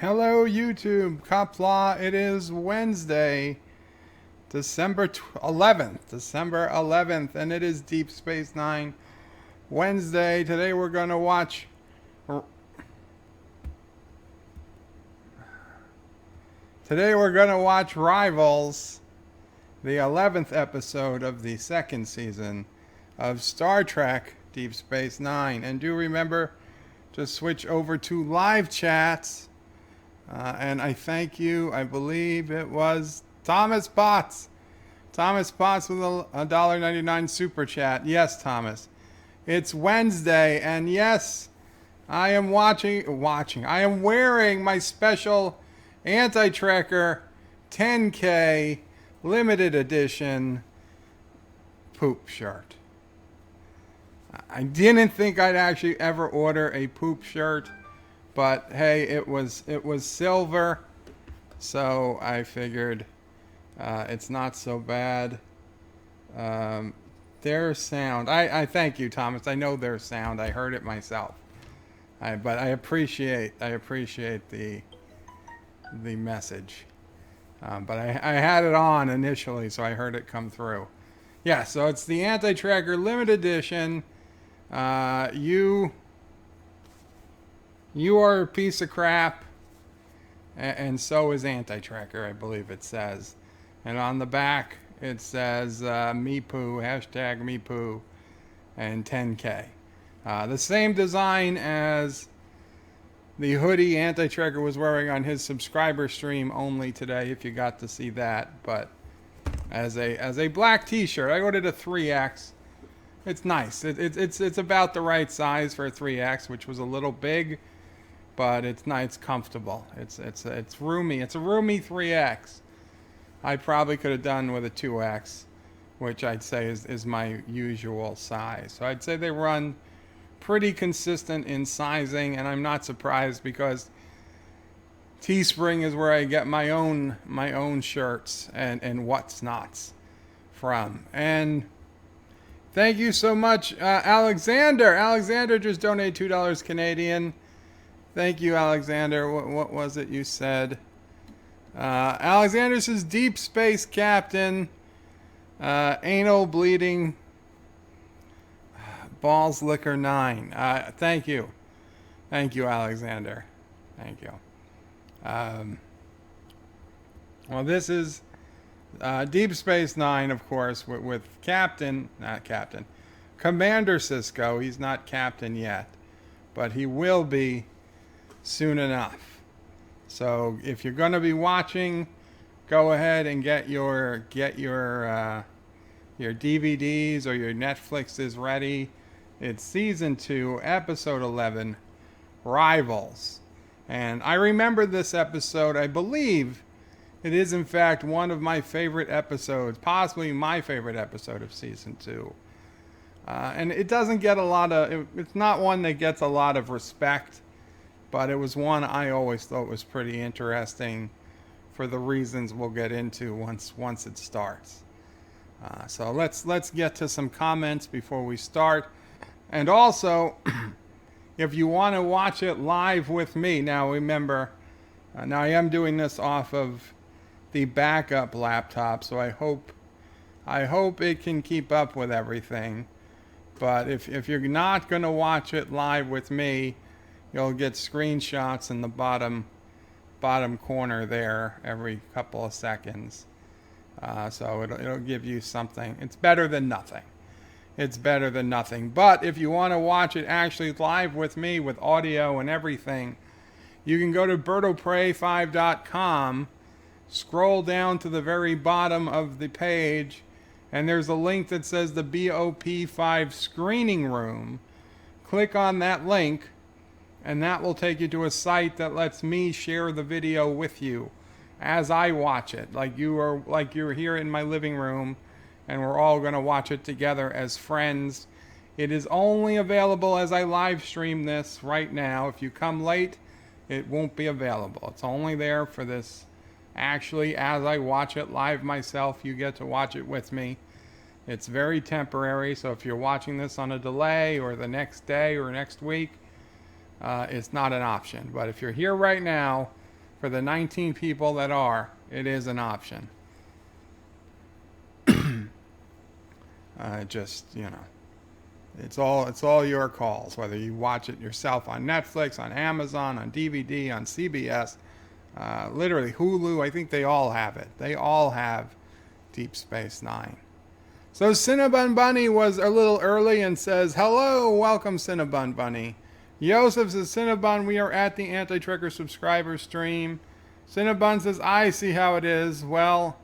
Hello, YouTube. Qapla. It is Wednesday, December 11th. December 11th, and it is Deep Space Nine Wednesday. Today we're going to watch. Today we're going to watch Rivals, the 11th episode of the second season of Star Trek Deep Space Nine. And do remember to switch over to live chats. And I thank you. I believe it was Thomas Potts. Thomas Potts with a $1.99 super chat. Yes, Thomas. It's Wednesday, and yes, I am watching. I am wearing my special Anti-Tracker 10K limited edition poop shirt. I didn't think I'd actually ever order a poop shirt. But hey, it was silver, so I figured it's not so bad. Their sound, I thank you, Thomas. I know their sound. I heard it myself. But I appreciate the message. But I had it on initially, so I heard it come through. Yeah, so it's the Anti-Tracker limited edition. You are a piece of crap, and so is Anti-Tracker, I believe it says. And on the back, it says MePoo, hashtag MePoo, and 10K. The same design as the hoodie Anti-Tracker was wearing on his subscriber stream only today, if you got to see that. But as a black t-shirt, I ordered a 3X. It's nice. It's about the right size for a 3X, which was a little big. But it's nice, it's comfortable. It's roomy. It's a roomy 3X. I probably could have done with a 2X, which I'd say is my usual size. So I'd say they run pretty consistent in sizing, and I'm not surprised because Teespring is where I get my own shirts and what's nots from. And thank you so much, Alexander. Alexander just donated $2 Canadian. Thank you, Alexander. What was it you said? Alexander says, Deep Space Captain, anal bleeding, balls liquor 9. Thank you. Thank you, Alexander. Thank you. Well, this is Deep Space Nine, of course, with Commander Sisko. He's not captain yet, but he will be soon enough. So if you're going to be watching, go ahead and get your DVDs or your Netflixes ready. It's season 2, episode 11, Rivals. And I remember this episode. I believe it is in fact one of my favorite episodes, possibly my favorite episode of season 2. And it doesn't get it's not one that gets a lot of respect. But it was one I always thought was pretty interesting for the reasons we'll get into once it starts. So let's get to some comments before we start. And also, if you want to watch it live with me, now remember, now I am doing this off of the backup laptop, so I hope it can keep up with everything. But if you're not going to watch it live with me, you'll get screenshots in the bottom corner there every couple of seconds. So it'll give you something. It's better than nothing. It's better than nothing. But if you want to watch it actually live with me, with audio and everything, you can go to bertopray5.com, scroll down to the very bottom of the page, and there's a link that says the BOP5 screening room. Click on that link, and that will take you to a site that lets me share the video with you as I watch it, like you're here in my living room, and we're all going to watch it together as friends. It is only available as I live stream this right now. If you come late, it won't be available. It's only there for this. Actually, as I watch it live myself, you get to watch it with me. It's very temporary, so if you're watching this on a delay or the next day or next week, it's not an option. But if you're here right now, For the 19 people that are, it is an option. Just, it's all your calls, whether you watch it yourself on Netflix, on Amazon, on DVD, on CBS, literally Hulu. I think they all have it. They all have Deep Space Nine. So Cinnabon Bunny was a little early and says, hello, welcome Cinnabon Bunny. Joseph says, Cinnabon, we are at the Anti-Trekker subscriber stream. Cinnabon says, I see how it is. Well,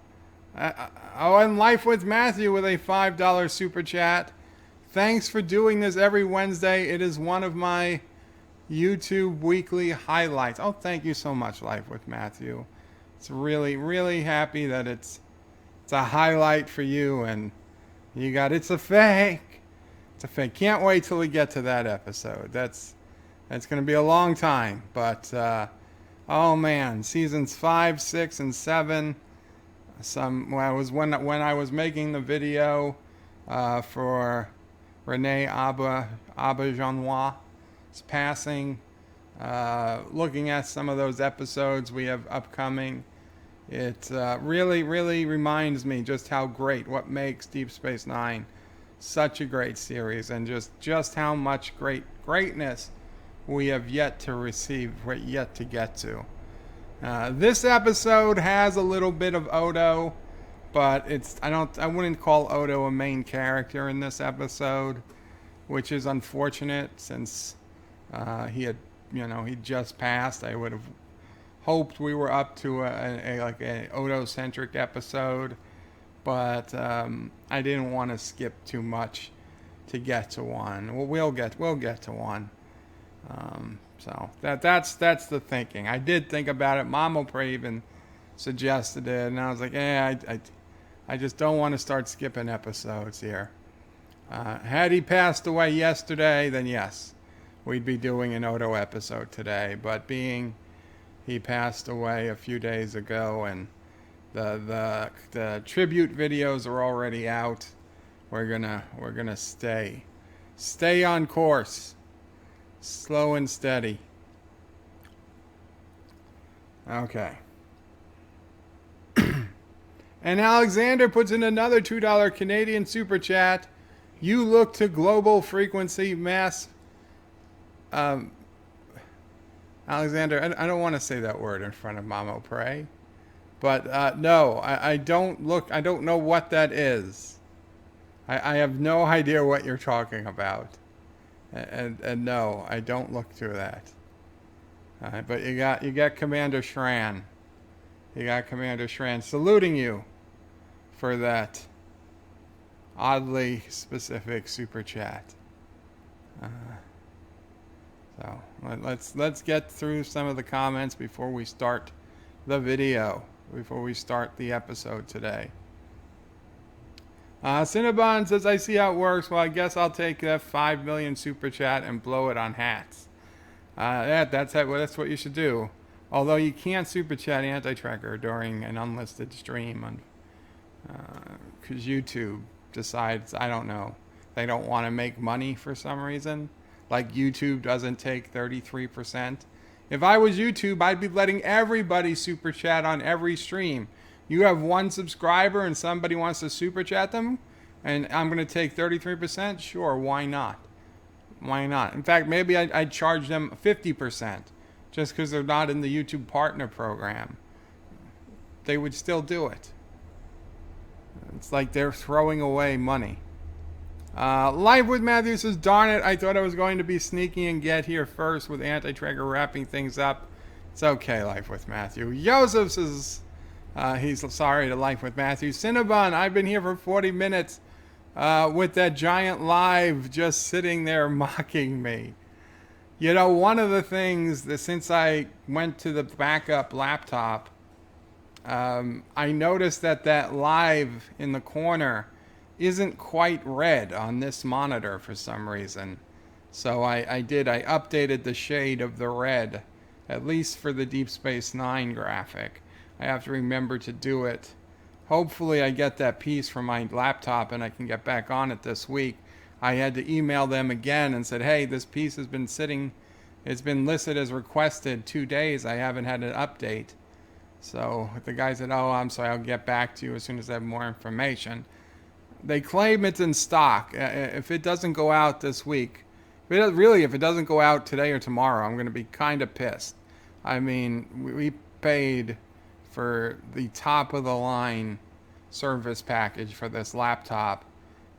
and Life with Matthew with a $5 super chat. Thanks for doing this every Wednesday. It is one of my YouTube weekly highlights. Oh, thank you so much, Life with Matthew. It's really, really happy that it's a highlight for you, and it's a fake. It's a fake. Can't wait till we get to that episode. That's going to be a long time, but oh man, seasons 5, 6, and 7. When I was making the video for Renee Auberjonois' passing, looking at some of those episodes we have upcoming, it really, really reminds me just how great, what makes Deep Space Nine such a great series, and just how much greatness we have yet to receive, yet to get to. This episode has a little bit of Odo, but I wouldn't call Odo a main character in this episode, which is unfortunate since he just passed. I would have hoped we were up to a Odo-centric episode, but I didn't want to skip too much to get to one. Well, we'll get to one. So that's the thinking. I did think about it. Mama Pray even suggested it, and I was like, I just don't want to start skipping episodes here. Had he passed away yesterday, then yes, we'd be doing an Odo episode today. But being he passed away a few days ago, and the tribute videos are already out, we're gonna stay on course. Slow and steady. Okay. And Alexander puts in another $2 Canadian super chat. You look to global frequency mass. Alexander, I don't want to say that word in front of Mama Pray. But no, I don't look. I don't know what that is. I have no idea what you're talking about. And no, I don't look through that. But you got Commander Shran. You got Commander Shran saluting you for that oddly specific super chat. So let's get through some of the comments before we start the video, before we start the episode today. Cinnabon says, I see how it works. Well, I guess I'll take that 5 million super chat and blow it on hats. That's what you should do. Although you can't super chat Anti-Trekker during an unlisted stream, because YouTube decides, I don't know, they don't want to make money for some reason. Like YouTube doesn't take 33%. If I was YouTube, I'd be letting everybody super chat on every stream. You have one subscriber and somebody wants to super chat them, and I'm going to take 33%? Sure, why not? Why not? In fact, maybe I'd charge them 50% just because they're not in the YouTube partner program. They would still do it. It's like they're throwing away money. Live with Matthew says, darn it, I thought I was going to be sneaky and get here first with Anti-Trekker wrapping things up. It's okay, Life with Matthew. Joseph says, he's sorry to Life with Matthew. Cinnabon, I've been here for 40 minutes with that giant live just sitting there mocking me. You know, one of the things that since I went to the backup laptop, I noticed that live in the corner isn't quite red on this monitor for some reason. So I updated the shade of the red, at least for the Deep Space Nine graphic. I have to remember to do it. Hopefully I get that piece from my laptop and I can get back on it this week. I had to email them again and said, hey, this piece has been sitting It's been listed as requested 2 days. I haven't had an update. So the guy said, oh, I'm sorry, I'll get back to you as soon as I have more information. They claim it's in stock. If it doesn't go out this week, if it doesn't go out today or tomorrow, I'm going to be kind of pissed. I mean, we paid for the top of the line service package for this laptop,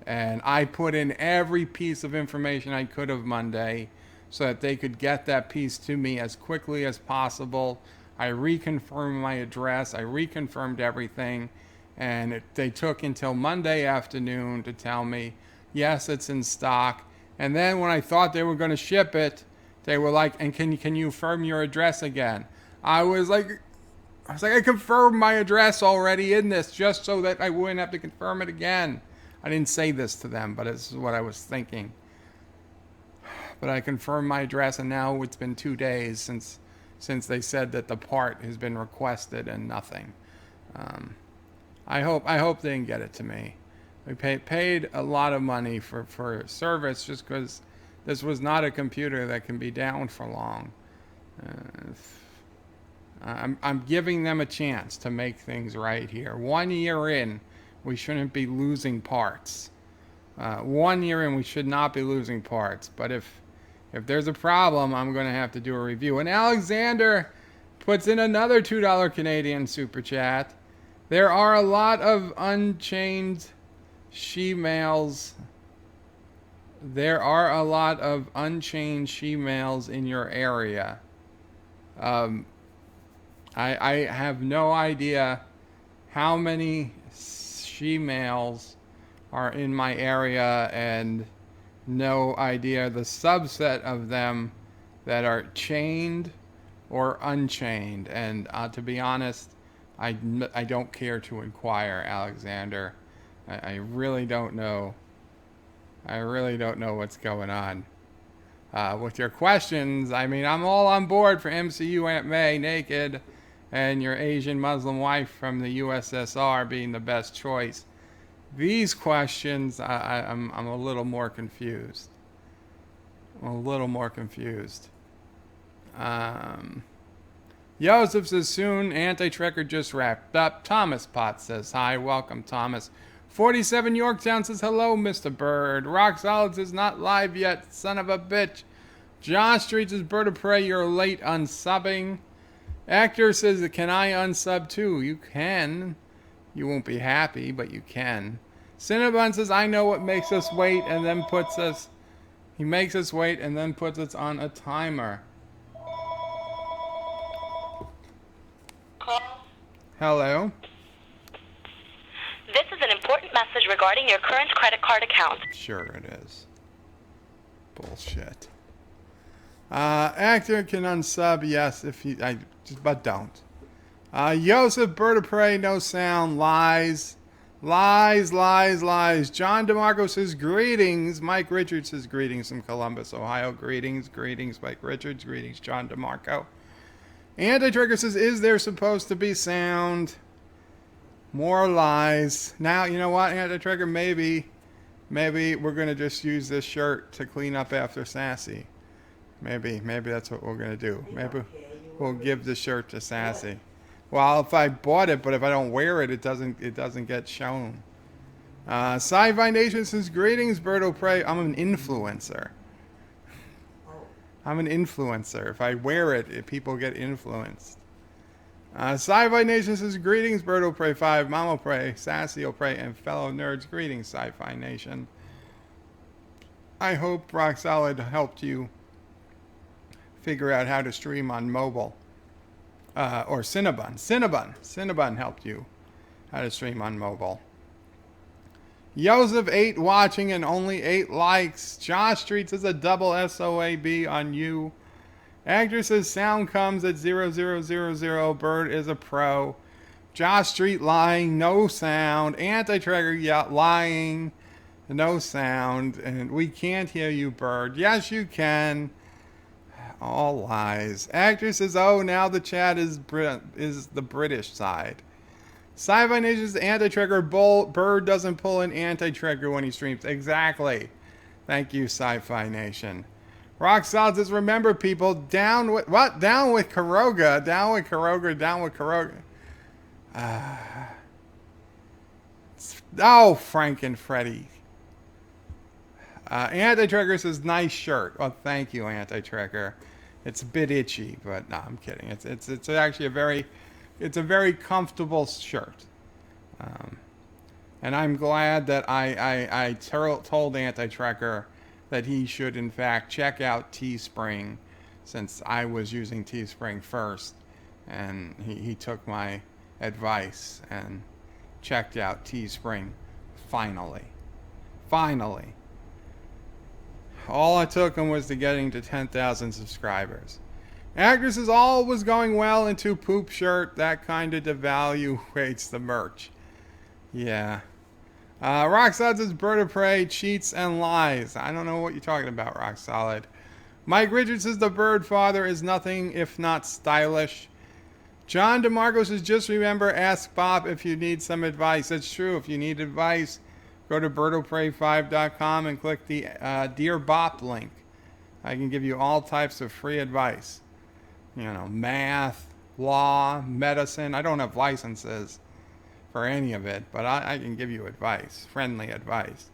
and I put in every piece of information I could of Monday so that they could get that piece to me as quickly as possible. I reconfirmed my address. I reconfirmed everything. And they took until Monday afternoon to tell me, yes, it's in stock. And then when I thought they were going to ship it, they were like, and can you confirm your address again? I was like, I confirmed my address already in this just so that I wouldn't have to confirm it again. I didn't say this to them, but this is what I was thinking. But I confirmed my address, and now it's been 2 days since they said that the part has been requested and nothing. I hope they can get it to me. We paid a lot of money for service just because this was not a computer that can be down for long. I'm giving them a chance to make things right here. 1 year in, we shouldn't be losing parts. 1 year in, we should not be losing parts. But if there's a problem, I'm going to have to do a review. And Alexander puts in another $2 Canadian super chat. There are a lot of unchained she-males. There are a lot of unchained she-males in your area. I have no idea how many she-males are in my area, and no idea the subset of them that are chained or unchained. And to be honest, I don't care to inquire, Alexander. I really don't know. I really don't know what's going on. With your questions, I mean, I'm all on board for MCU Aunt May naked and your Asian Muslim wife from the USSR being the best choice. These questions, I'm a little more confused. Joseph says soon. Anti-Trekker just wrapped up. Thomas Potts says hi. Welcome, Thomas. 47 Yorktown says hello, Mr. Bird. Rock Solid says not live yet, son of a bitch. John Street says Bird of Prey, you're late unsubbing. Actor says, can I unsub too? You can. You won't be happy, but you can. Cinnabon says, I know what makes us wait, and then puts us... He makes us wait and then puts us on a timer. Hello? This is an important message regarding your current credit card account. Sure it is. Bullshit. Actor can unsub, yes, if he... but don't. Joseph, Bird of Prey, no sound, lies. Lies. John DeMarco says greetings. Mike Richards says greetings from Columbus, Ohio. Greetings, Mike Richards. Greetings, John DeMarco. Anti-Trigger says, is there supposed to be sound? More lies. Now, you know what, Anti-Trigger? Maybe we're going to just use this shirt to clean up after Sassy. Maybe that's what we're going to do. Maybe we'll give the shirt to Sassy. Well, if I bought it, but if I don't wear it, it doesn't get shown. Sci-Fi Nation says, greetings, Bird of Prey. I'm an influencer. If I wear it, people get influenced. Sci-Fi Nation says, greetings, Bird of Prey 5, Mama Prey, Sassy Prey, and fellow nerds. Greetings, Sci-Fi Nation. I hope Rock Solid helped you figure out how to stream on mobile. Or Cinnabon helped you how to stream on mobile. Joseph 8 watching and only 8 likes. Josh Street says a double SOAB on you. Actor says sound comes at 0000. Bird is a pro. Josh Street lying, no sound. Anti-Trigger lying, no sound. And we can't hear you, Bird. Yes, you can. All lies. Actor says, oh, now the chat is the British side. Sci-Fi Nation's Anti-Trigger. Bird doesn't pull an Anti-Trigger when he streams. Exactly. Thank you, Sci-Fi Nation. Rock Solid says, remember people, down with, what? Down with Karoga. Down with Karoga. Down with Karoga. Oh, Frank and Freddie. Anti-Tracker says, nice shirt. Well, thank you, Anti-Tracker. It's a bit itchy, but no, I'm kidding. It's actually a very comfortable shirt. And I'm glad that I told Anti-Tracker that he should, in fact, check out Teespring, since I was using Teespring first. And he took my advice and checked out Teespring finally. Finally. All it took him was to getting to 10,000 subscribers. Actress says, all was going well into poop shirt. That kind of devaluates the merch. Yeah. Rock Solid says, Bird of Prey cheats and lies. I don't know what you're talking about, Rock Solid. Mike Richards says, the Bird Father is nothing if not stylish. John DeMarco says, just remember, ask Bob if you need some advice. That's true. If you need advice, go to birdofprey5.com and click the Dear Bop link. I can give you all types of free advice. You know, math, law, medicine. I don't have licenses for any of it, but I can give you advice, friendly advice.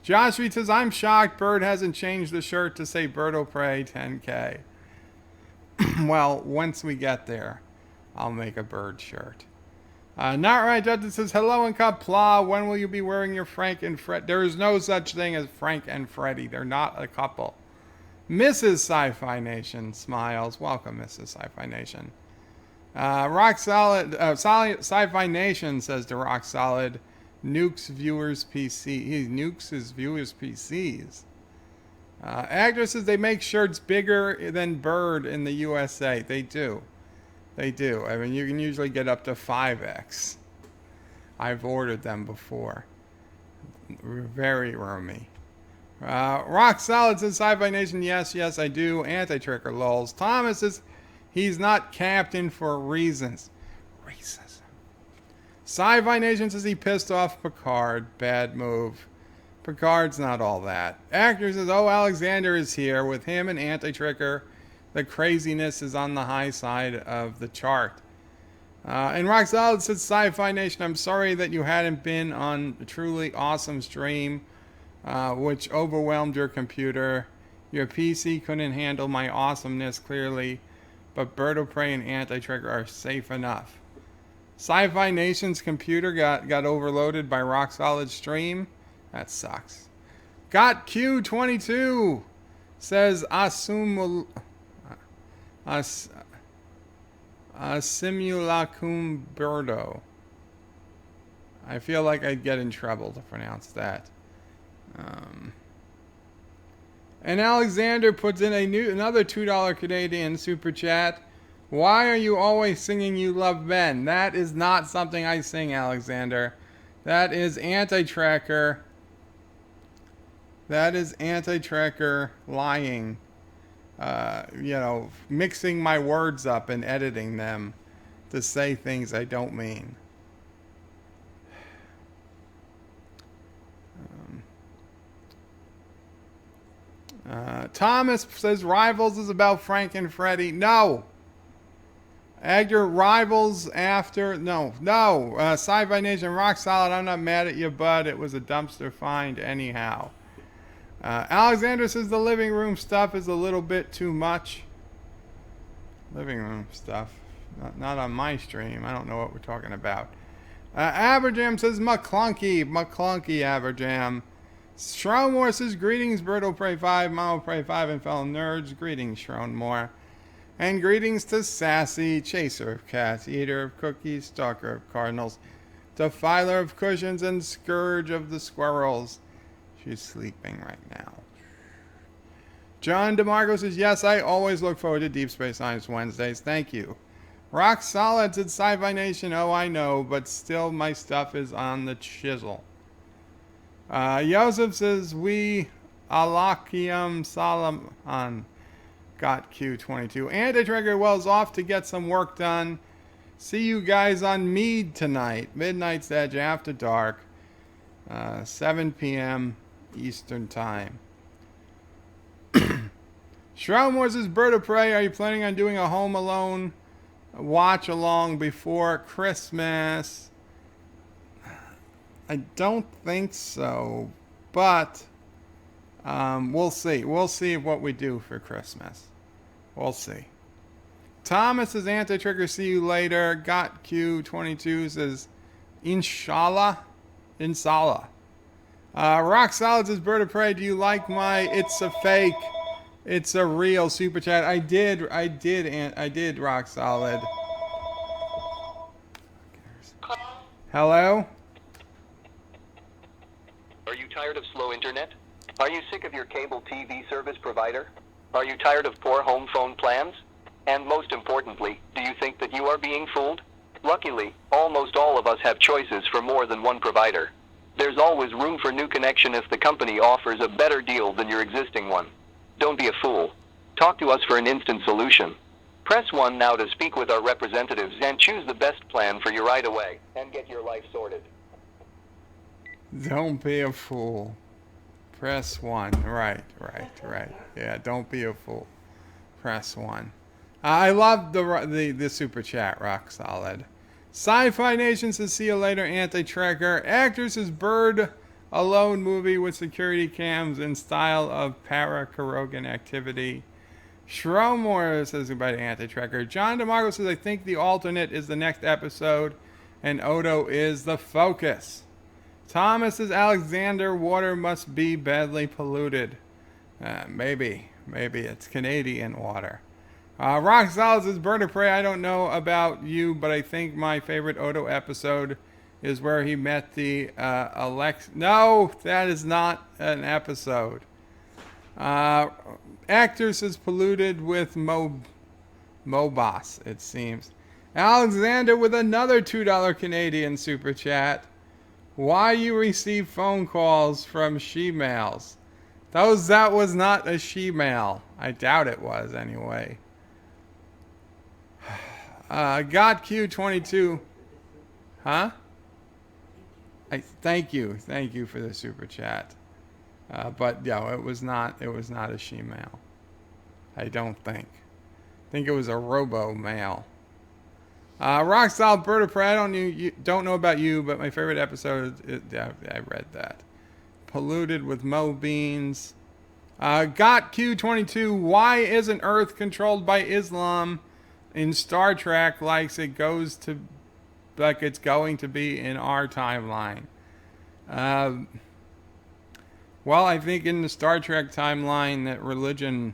Josh Reed says, I'm shocked Bird hasn't changed the shirt to say Bird of Prey 10K. Well, once we get there, I'll make a Bird shirt. Not Right Judge says, hello and Qapla. When will you be wearing your Frank and Fred? There is no such thing as Frank and Freddie. They're not a couple. Mrs. Sci-Fi Nation smiles. Welcome, Mrs. Sci-Fi Nation. Rock Solid, Sci-Fi Nation says to Rock Solid, nukes viewers' PC. He nukes his viewers' PCs. Actor says they make shirts bigger than Bird in the USA. They do. They do. I mean, you can usually get up to 5X. I've ordered them before. Very roomy. Rock Solid says, Sci-Fi Nation, yes, I do. Anti-Tricker lols. Thomas says, he's not captain for reasons. Racism. Sci-Fi Nation says he pissed off Picard. Bad move. Picard's not all that. Actor says, oh, Alexander is here. With him and Anti-Tricker, the craziness is on the high side of the chart. And Rock Solid says, Sci-Fi Nation, I'm sorry that you hadn't been on a truly awesome stream, which overwhelmed your computer. Your PC couldn't handle my awesomeness, clearly, but Bird of Prey and Anti-Trigger are safe enough. Sci-Fi Nation's computer got overloaded by Rock Solid's stream. That sucks. Got Q22 says, Simulacrum Birdo. I feel like I'd get in trouble to pronounce that. And Alexander puts in another $2 Canadian super chat. Why are you always singing You Love Men? That is not something I sing, Alexander. That is Anti-Tracker. That is Anti-Tracker lying. Mixing my words up and editing them to say things I don't mean. Thomas says Rivals is about Frank and Freddie. No. Agger, Rivals after... No. Sci-Fi Nation, Rock Solid, I'm not mad at you, bud. It was a dumpster find anyhow. Alexander says the living room stuff is a little bit too much. Living room stuff. Not on my stream. I don't know what we're talking about. Aberjam says McClunky, Aberjam. Shronemore says, greetings, Bird of Prey 5, Mama Prey 5, and fellow nerds. Greetings, Shronemore. And greetings to Sassy, chaser of cats, eater of cookies, stalker of cardinals, defiler of cushions, and scourge of the squirrels. She's sleeping right now. John DeMarco says, yes, I always look forward to Deep Space Science Wednesdays. Thank you. Rock Solid said, Sci-Fi Nation, oh, I know, but still my stuff is on the chisel. Joseph says, we Alakiam Salaman got Q22. Anti-Trigger Wells off to get some work done. See you guys on Mead tonight. Midnight's Edge After Dark. 7 p.m. Eastern Time. Shroudmore says, Bird of Prey, are you planning on doing a Home Alone watch along before Christmas? I don't think so, but we'll see. We'll see what we do for Christmas. We'll see. Thomas says, Anti-Trigger, see you later. Got Q22 says, Inshallah. Rock Solid says, Bird of Prey, do you like my It's a Fake, It's a Real super chat? I did, Rock Solid. Hello? Are you tired of slow internet? Are you sick of your cable TV service provider? Are you tired of poor home phone plans? And most importantly, do you think that you are being fooled? Luckily, almost all of us have choices for more than one provider. There's always room for new connection if the company offers a better deal than your existing one. Don't be a fool. Talk to us for an instant solution. Press 1 now to speak with our representatives and choose the best plan for you right away and get your life sorted. Don't be a fool. Press 1. Right. Yeah, don't be a fool. Press 1. I love the super chat, Rock Solid. Sci-Fi Nation says, see you later, Anti-Tracker. Actor says, Bird Alone movie with security cams in style of para-Karogan activity. Shromore says, goodbye to Anti-Tracker. John DeMarco says, I think the alternate is the next episode and Odo is the focus. Thomas says, Alexander, water must be badly polluted. Maybe it's Canadian water. Rock Solid says, Bird of Prey, I don't know about you, but I think my favorite Odo episode is where he met the No, that is not an episode. Actor says, polluted with Mobos, it seems. Alexander with another $2 Canadian super chat. Why you receive phone calls from she-males? That was not a she-male. I doubt it was, anyway. Got Q22. Huh? Thank you for the super chat. But yeah, it was not a she-male. I don't think. I think it was a robo-male. Rockstyle Bird of Prey, I don't know about you, but my favorite episode, I read that. Polluted with Mo Beans. Got Q22, why isn't Earth controlled by Islam in Star Trek like it's going to be in our timeline? Well, I think in the Star Trek timeline that religion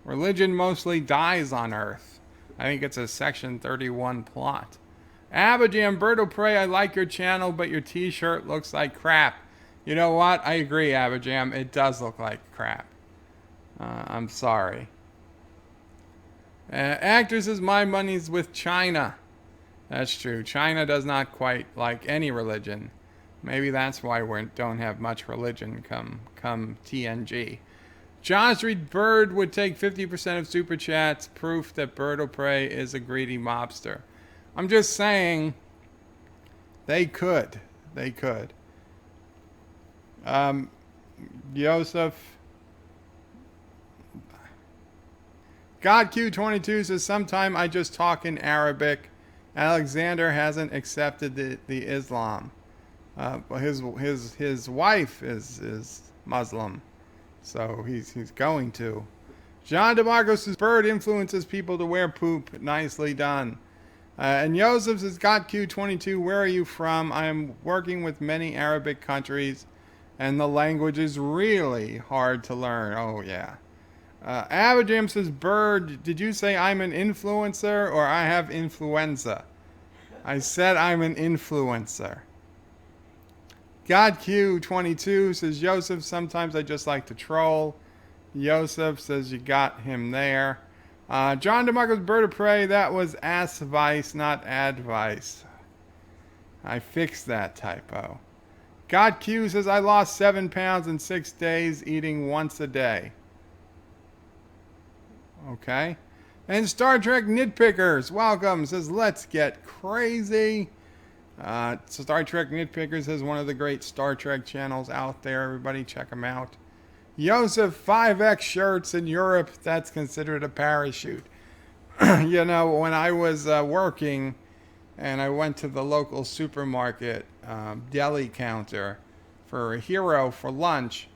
mostly dies on Earth. I think it's a Section 31 plot. Abajam, Bird of Prey, I like your channel, but your t-shirt looks like crap. You know what? I agree, Abajam. It does look like crap. I'm sorry. Actor says, my money's with China. That's true. China does not quite like any religion. Maybe that's why we don't have much religion come TNG. Josh Reed, Bird would take 50% of super chats, proof that Bird of Prey is a greedy mobster. I'm just saying, they could. Yosef. God Q22 says, sometime I just talk in Arabic. Alexander hasn't accepted the Islam. His wife is Muslim. So he's going to. John DeMarco says, Bird influences people to wear poop. Nicely done. And Yosef says, got Q22, where are you from? I am working with many Arabic countries, and the language is really hard to learn. Oh, yeah. Abajam says, Bird, did you say I'm an influencer or I have influenza? I said I'm an influencer. God Q22 says, Yosef, sometimes I just like to troll. Yosef says, you got him there. John DeMarco's Bird of Prey, that was ass-vice, not advice. I fixed that typo. God Q says, I lost 7 pounds in 6 days eating once a day. Okay. And Star Trek Nitpickers, welcome, says, let's get crazy. Star Trek Nitpickers is one of the great Star Trek channels out there. Everybody check them out. Joseph 5X shirts in Europe, that's considered a parachute. You know, when I was working and I went to the local supermarket deli counter for a hero for lunch,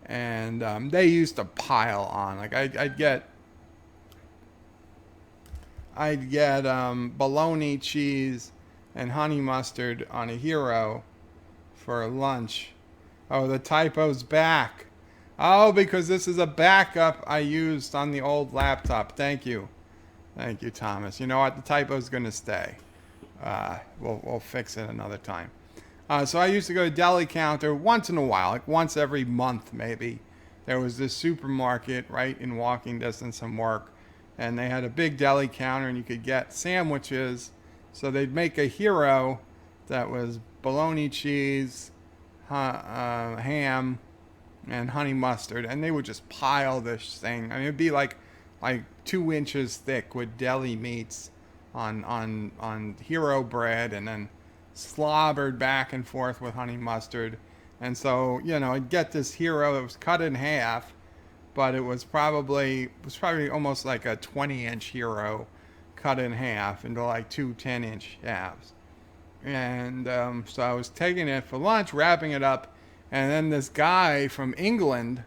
and they used to pile on. Like I'd get bologna, cheese, and honey mustard on a hero for lunch. Oh, the typo's back. Oh, because this is a backup I used on the old laptop. Thank you. Thank you, Thomas. You know what? The typo's going to stay. We'll fix it another time. So I used to go to deli counter once in a while, like once every month maybe. There was this supermarket right in walking distance from work, and they had a big deli counter, and you could get sandwiches. So they'd make a hero that was bologna cheese, ham, and honey mustard, and they would just pile this thing. I mean, it'd be like 2 inches thick with deli meats on hero bread, and then slobbered back and forth with honey mustard. And so, you know, I'd get this hero that was cut in half, but it was probably almost like a 20-inch hero cut in half into like 2 10-inch halves. And so I was taking it for lunch, wrapping it up, and then this guy from England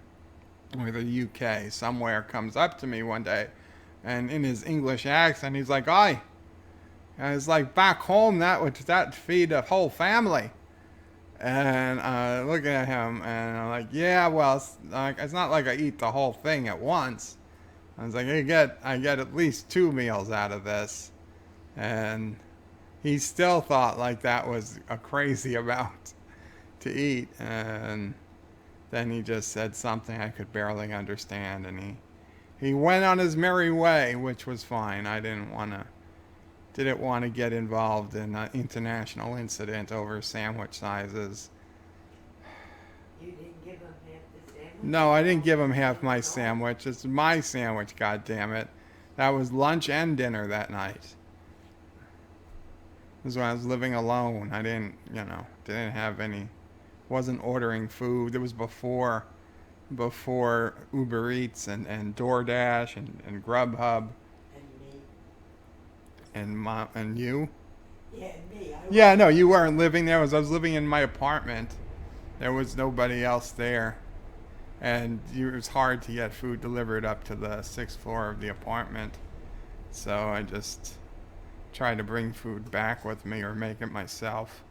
or the UK somewhere comes up to me one day, and in his English accent, he's like, "Oi," and it's like, back home that feed a whole family. And looking at him, and I'm like, "Yeah, well, it's not like I eat the whole thing at once." I was like, I get at least 2 meals out of this," and he still thought like that was a crazy amount to eat. And then he just said something I could barely understand, and he went on his merry way, which was fine. I didn't want to get involved in an international incident over sandwich sizes. You didn't give him half the sandwich? No, I didn't give him half my sandwich. It's my sandwich, goddammit. That was lunch and dinner that night. This is when I was living alone. I didn't have any, wasn't ordering food. It was before Uber Eats and DoorDash and Grubhub. And me. And you? Yeah, me. Yeah, no, you weren't living there. I was living in my apartment. There was nobody else there. And it was hard to get food delivered up to the 6th floor of the apartment. So I just tried to bring food back with me or make it myself.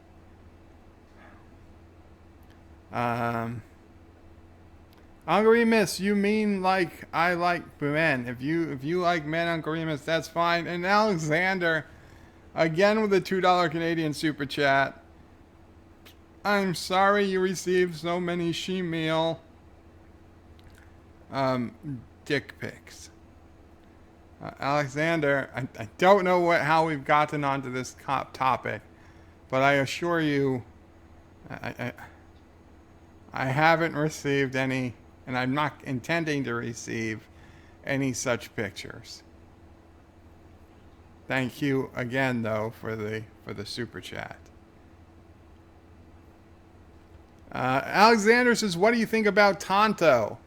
Hungry Miss, you mean like I like men. If you like men, Hungry Miss, that's fine. And Alexander, again with a $2 Canadian super chat. I'm sorry you received so many she-meal dick pics. Alexander, I don't know how we've gotten onto this topic, but I assure you, I haven't received any, and I'm not intending to receive any such pictures. Thank you again, though, for the super chat. Alexander says, "What do you think about Tonto?"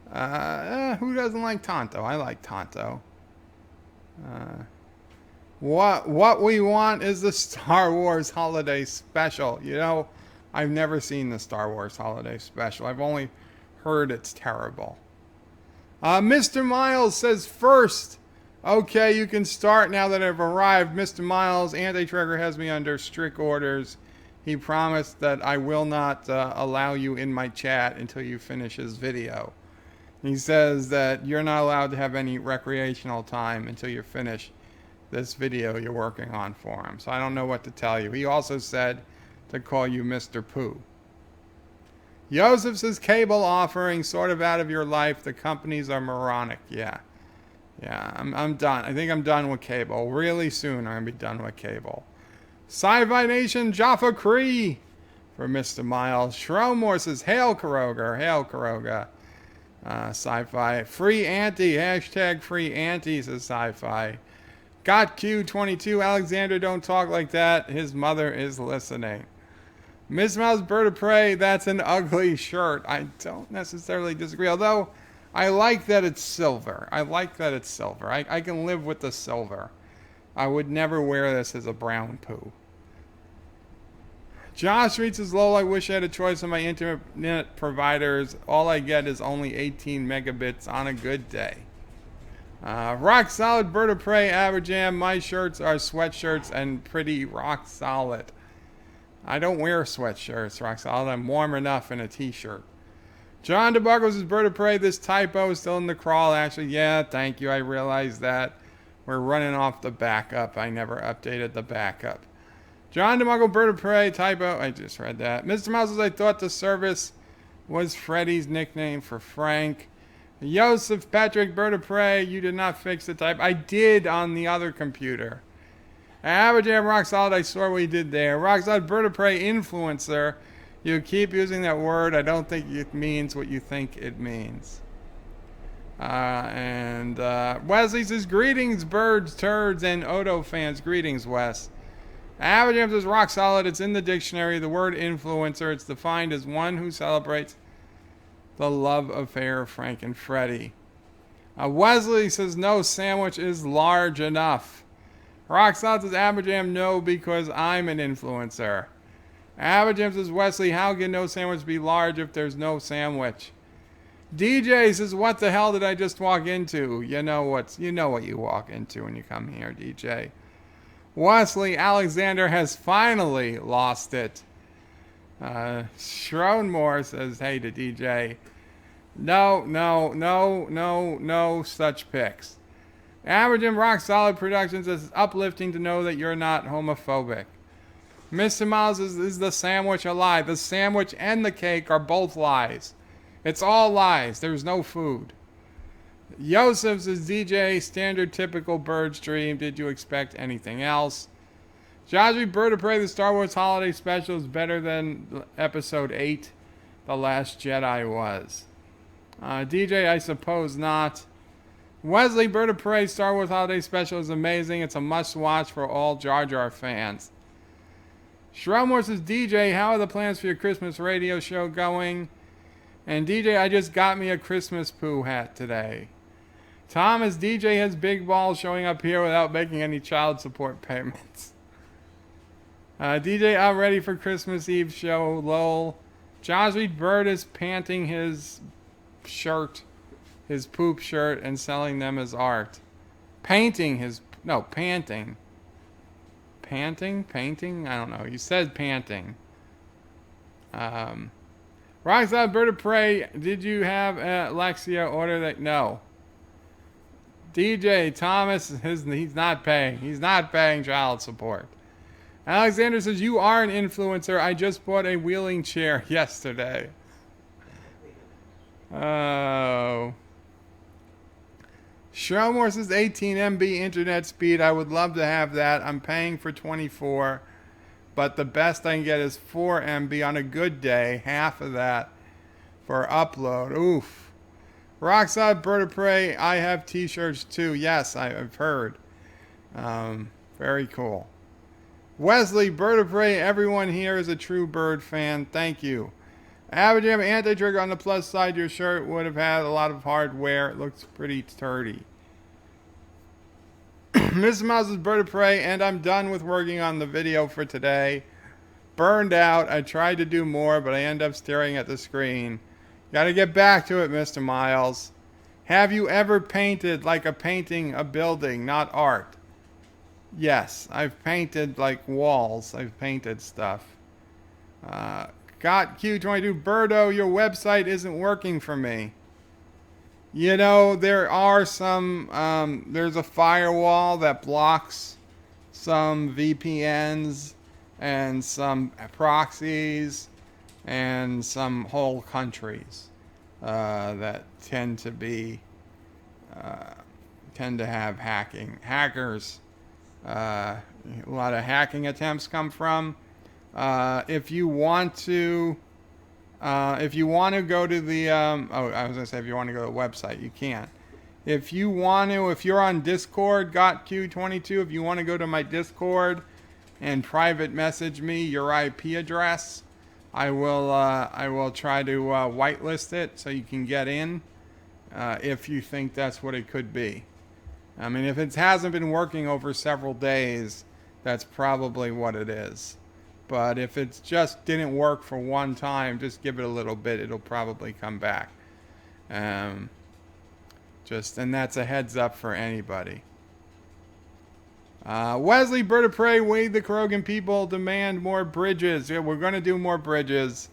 Who doesn't like Tonto? I like Tonto. What we want is the Star Wars Holiday Special. You know, I've never seen the Star Wars Holiday Special. I've only heard it's terrible. Mr. Miles says, "First, okay, you can start now that I've arrived. Mr. Miles, Anti-Trigger has me under strict orders. He promised that I will not allow you in my chat until you finish his video. He says that you're not allowed to have any recreational time until you finish this video you're working on for him. So I don't know what to tell you. He also said to call you Mr. Pooh. Joseph says, cable offering sort of out of your life. The companies are moronic. Yeah, I'm done. I think I'm done with cable. Really soon I'm going to be done with cable. Sci-Fi Nation Jaffa Cree for Mr. Miles. Shromore says, hail Kuroga, hail Kuroga. Sci-Fi. Free anti, hashtag free anti, says Sci-Fi. Got Q22, Alexander, don't talk like that. His mother is listening. Miss Mouse Bird of Prey, that's an ugly shirt. I don't necessarily disagree, although I like that it's silver. I can live with the silver. I would never wear this as a brown poo. Josh Reed says, lol, I wish I had a choice on my internet providers. All I get is only 18 megabits on a good day. Rock solid Bird of Prey, Aberjam. My shirts are sweatshirts and pretty rock solid. I don't wear sweatshirts, rock solid. I'm warm enough in a t-shirt. John DeBuckles is Bird of Prey. This typo is still in the crawl, actually. Yeah, thank you. I realized that. We're running off the backup. I never updated the backup. John DeMuckle, Bird of Prey, typo. I just read that. Mr. Mouse says, I thought the service was Freddy's nickname for Frank. Joseph Patrick, Bird of Prey, you did not fix the type. I did on the other computer. Aberjam Rock Solid, I saw what you did there. Rock Solid, Bird of Prey, influencer. You keep using that word. I don't think it means what you think it means. Wesley says, greetings, birds, turds, and Odo fans. Greetings, Wes. Aberjam says, rock solid. It's in the dictionary. The word influencer. It's defined as one who celebrates the love affair of Frank and Freddy. Wesley says, no sandwich is large enough. Rock solid says, Aberjam, no, because I'm an influencer. Aberjam says, Wesley, how can no sandwich be large if there's no sandwich? DJ says, what the hell did I just walk into? You know what you walk into when you come here, DJ. Wesley Alexander has finally lost it. Schroenmore says, hey to DJ. No such pics. Aberjam Rock Solid Productions says, it's uplifting to know that you're not homophobic. Mr. Miles says, is the sandwich a lie? The sandwich and the cake are both lies. It's all lies. There's no food. Yosef says, DJ, standard typical bird stream. Did you expect anything else? Jazzy Bird of Prey, the Star Wars Holiday Special is better than Episode 8, The Last Jedi was. DJ, I suppose not. Wesley Bird of Prey, Star Wars Holiday Special is amazing. It's a must-watch for all Jar Jar fans. Shrumwar says, DJ, how are the plans for your Christmas radio show going? And DJ, I just got me a Christmas poo hat today. Thomas, DJ has big balls showing up here without making any child support payments. DJ, I'm ready for Christmas Eve show, lol. Josby Bird is panting his shirt, his poop shirt, and selling them as art. Panting? Painting? I don't know. You said panting. Rockside Bird of Prey, did you have Alexia order that? No. DJ Thomas, he's not paying. He's not paying child support. Alexander says, you are an influencer. I just bought a wheeling chair yesterday. Oh. Shrelmore says 18 MB internet speed. I would love to have that. I'm paying for 24. But the best I can get is 4 MB on a good day. Half of that for upload. Oof. Rockside Bird of Prey. I have t-shirts too. Yes, I've heard. Very cool. Wesley Bird of Prey. Everyone here is a true bird fan. Thank you. Aberjam Anti-Trigger on the plus side. Your shirt would have had a lot of hardware. It looks pretty sturdy. Mrs. Mouse's Bird of Prey. And I'm done with working on the video for today. Burned out. I tried to do more, but I end up staring at the screen. Gotta get back to it, Mr. Miles. Have you ever painted like a painting a building, not art? Yes, I've painted like walls. I've painted stuff. Got Q22 Birdo, your website isn't working for me. You know, there are some, there's a firewall that blocks some VPNs and some proxies and some whole countries that tend to have hackers. A lot of hacking attempts come from. If you want to go to the, I was going to say if you want to go to the website, you can. If you're on Discord, got Q22, if you want to go to my Discord and private message me your IP address, I will try to whitelist it so you can get in if you think that's what it could be. I mean, if it hasn't been working over several days, that's probably what it is. But if it just didn't work for one time, just give it a little bit. It'll probably come back. And that's a heads up for anybody. Wesley, Bird of Prey, we the Krogan people demand more bridges. Yeah, we're going to do more bridges.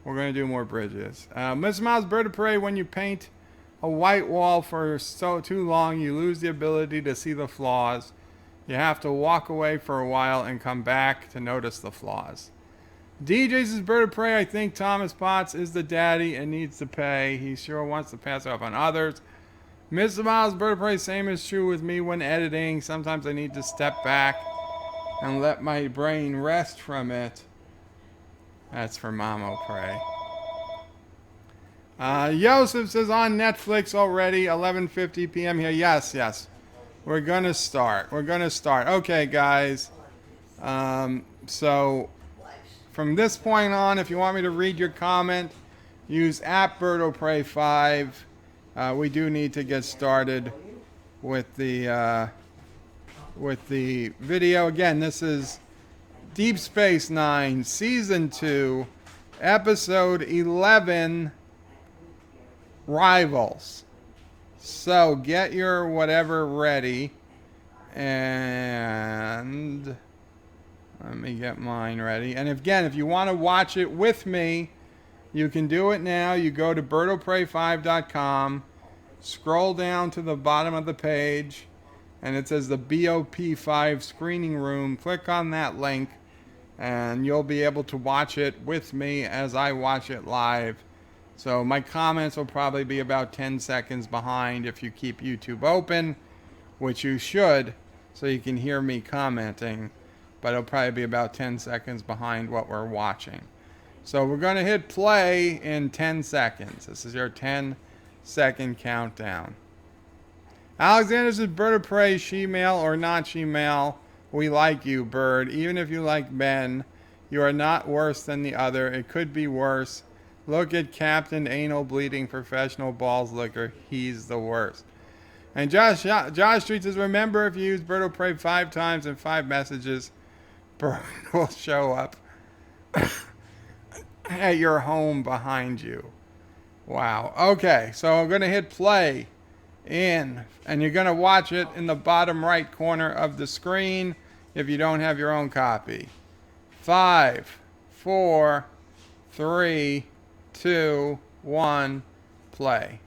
We're going to do more bridges. Miss Mouse, Bird of Prey, when you paint a white wall for too long, you lose the ability to see the flaws. You have to walk away for a while and come back to notice the flaws. DJ's Bird of Prey, I think Thomas Potts is the daddy and needs to pay. He sure wants to pass it off on others. Mr. Miles, Bird of Prey, same is true with me when editing. Sometimes I need to step back and let my brain rest from it. That's for Mamo Prey. Yosef says on Netflix already, 11:50 p.m. here. Yes. We're going to start. Okay, guys. So from this point on, if you want me to read your comment, use @BirdoPrey5. We do need to get started with the video. Again, this is Deep Space Nine, Season 2, Episode 11, Rivals. So get your whatever ready, and let me get mine ready. And again, if you want to watch it with me, you can do it now. You go to birdoprey5.com, scroll down to the bottom of the page, and it says the BOP5 screening room. Click on that link, and you'll be able to watch it with me as I watch it live. So my comments will probably be about 10 seconds behind if you keep YouTube open, which you should, so you can hear me commenting. But it'll probably be about 10 seconds behind what we're watching. So we're going to hit play in 10 seconds. This is your 10-second countdown. Alexander says, Bird of Prey, she-male or not she-male, we like you, Bird. Even if you like men, you are not worse than the other. It could be worse. Look at Captain Anal Bleeding Professional Balls Licker. He's the worst. And Josh Street says, remember, if you use Bird of Prey 5 times in 5 messages, Bird will show up at your home behind you. Wow. Okay, so I'm going to hit play and you're going to watch it in the bottom right corner of the screen if you don't have your own copy. 5, 4, 3, 2, 1, play.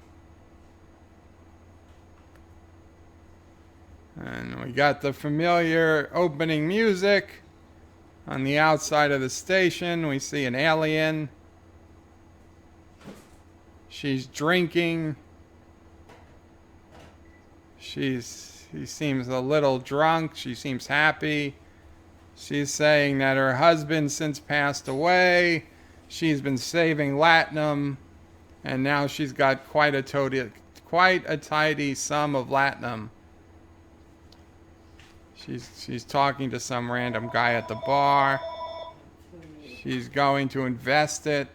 And we got the familiar opening music. On the outside of the station, we see an alien. She's drinking. She seems a little drunk. She seems happy. She's saying that her husband since passed away. She's been saving latinum, and now she's got quite a tidy sum of latinum. She's talking to some random guy at the bar. She's going to invest it,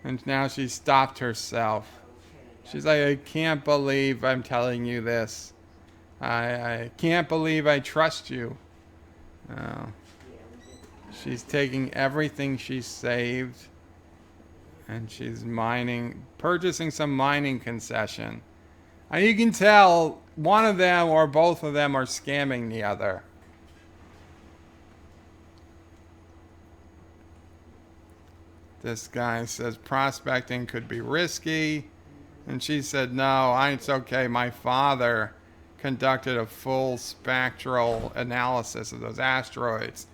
and now she's stopped herself. She's like, I can't believe I'm telling you this. I can't believe I trust you. She's taking everything she's saved, and she's purchasing some mining concession. And you can tell one of them or both of them are scamming the other. This guy says prospecting could be risky. And she said, no, it's okay. My father conducted a full spectral analysis of those asteroids.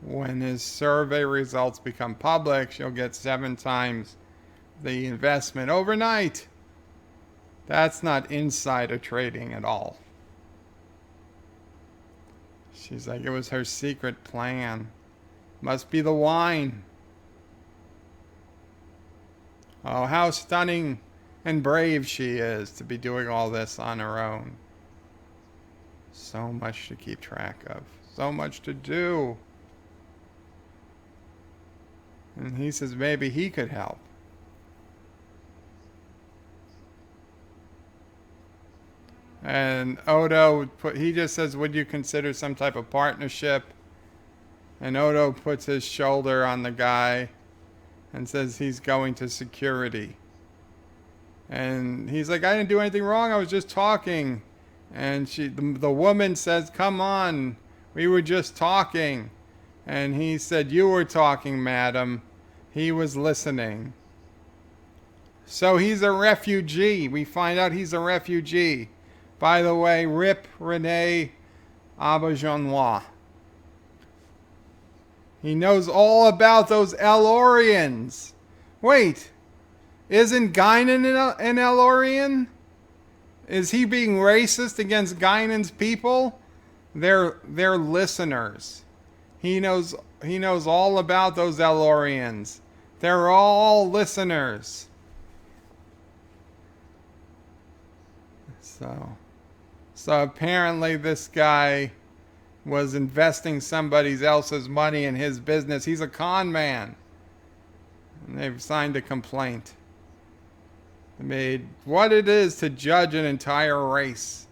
When his survey results become public, she'll get 7 times the investment overnight. That's not insider trading at all. She's like, it was her secret plan. Must be the wine. Oh, how stunning and brave she is to be doing all this on her own. So much to keep track of. So much to do. And he says maybe he could help. And Odo, he just says, would you consider some type of partnership? And Odo puts his shoulder on the guy and says he's going to security. And he's like, I didn't do anything wrong. I was just talking. And the woman says, come on. We were just talking. And he said, you were talking, madam. He was listening. So he's a refugee. We find out he's a refugee. By the way, Rip Rene Auberjonois. He knows all about those Elorians. Wait, isn't Guinan an Elorian? Is he being racist against Guinan's people? They're listeners. He knows all about those Elorians. They're all listeners. So apparently this guy was investing somebody else's money in his business. He's a con man. And they've signed a complaint. They made what it is to judge an entire race.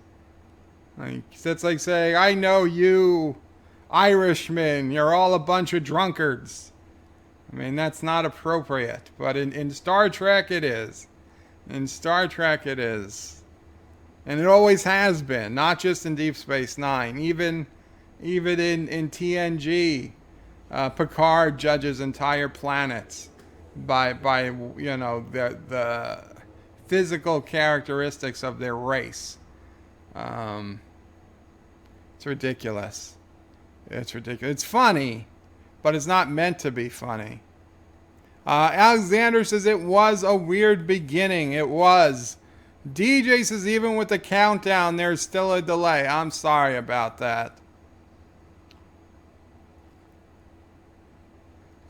Like, it's like saying, I know you Irishmen, you're all a bunch of drunkards. I mean, that's not appropriate. But in Star Trek it is. In Star Trek it is. And it always has been, not just in Deep Space Nine. Even in TNG, Picard judges entire planets by the physical characteristics of their race. It's ridiculous. It's ridiculous. It's funny, but it's not meant to be funny. Alexander says it was a weird beginning. It was. DJ says even with the countdown, there's still a delay. I'm sorry about that.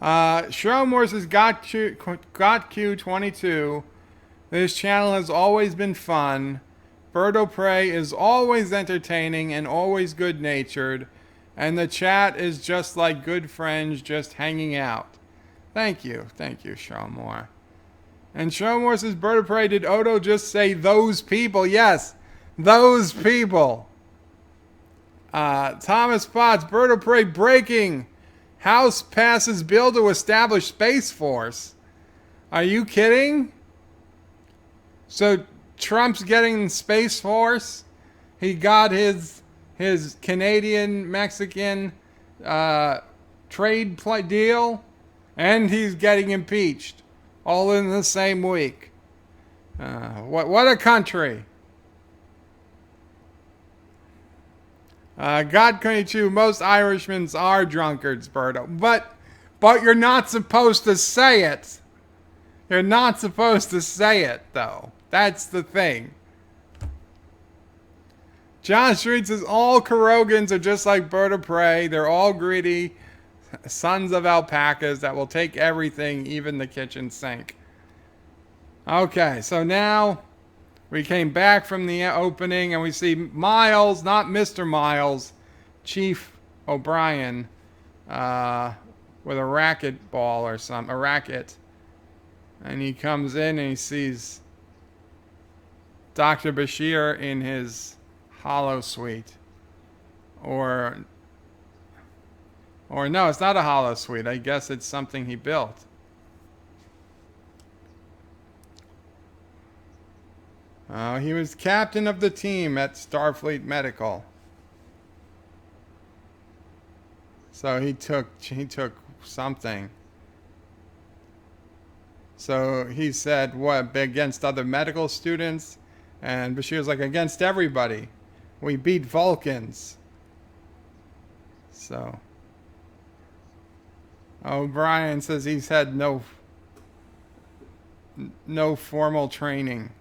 Shromore says got Q22. This channel has always been fun. Birdo Prey is always entertaining and always good-natured. And the chat is just like good friends just hanging out. Thank you, Shromore. And Showmore says, Bird of Prey, did Odo just say those people? Yes, those people. Thomas Potts, Bird of Prey breaking. House passes bill to establish Space Force. Are you kidding? So Trump's getting Space Force. He got his Canadian-Mexican trade deal. And he's getting impeached. All in the same week. What a country. God22, most Irishmen are drunkards, Berto. But you're not supposed to say it. You're not supposed to say it, though. That's the thing. John Street says, all Kurogans are just like Bird of Prey. They're all greedy sons of alpacas that will take everything, even the kitchen sink. Okay, so now we came back from the opening and we see Miles, not Mr. Miles, Chief O'Brien, with a racquetball or something, a racket. And he comes in and he sees Dr. Bashir in his hollow suite. Or no, it's not a hollow suite. I guess it's something he built. He was captain of the team at Starfleet Medical. So he took something. So he said, what, against other medical students? And Bashir's like, against everybody. We beat Vulcans. So O'Brien says he's had no formal training.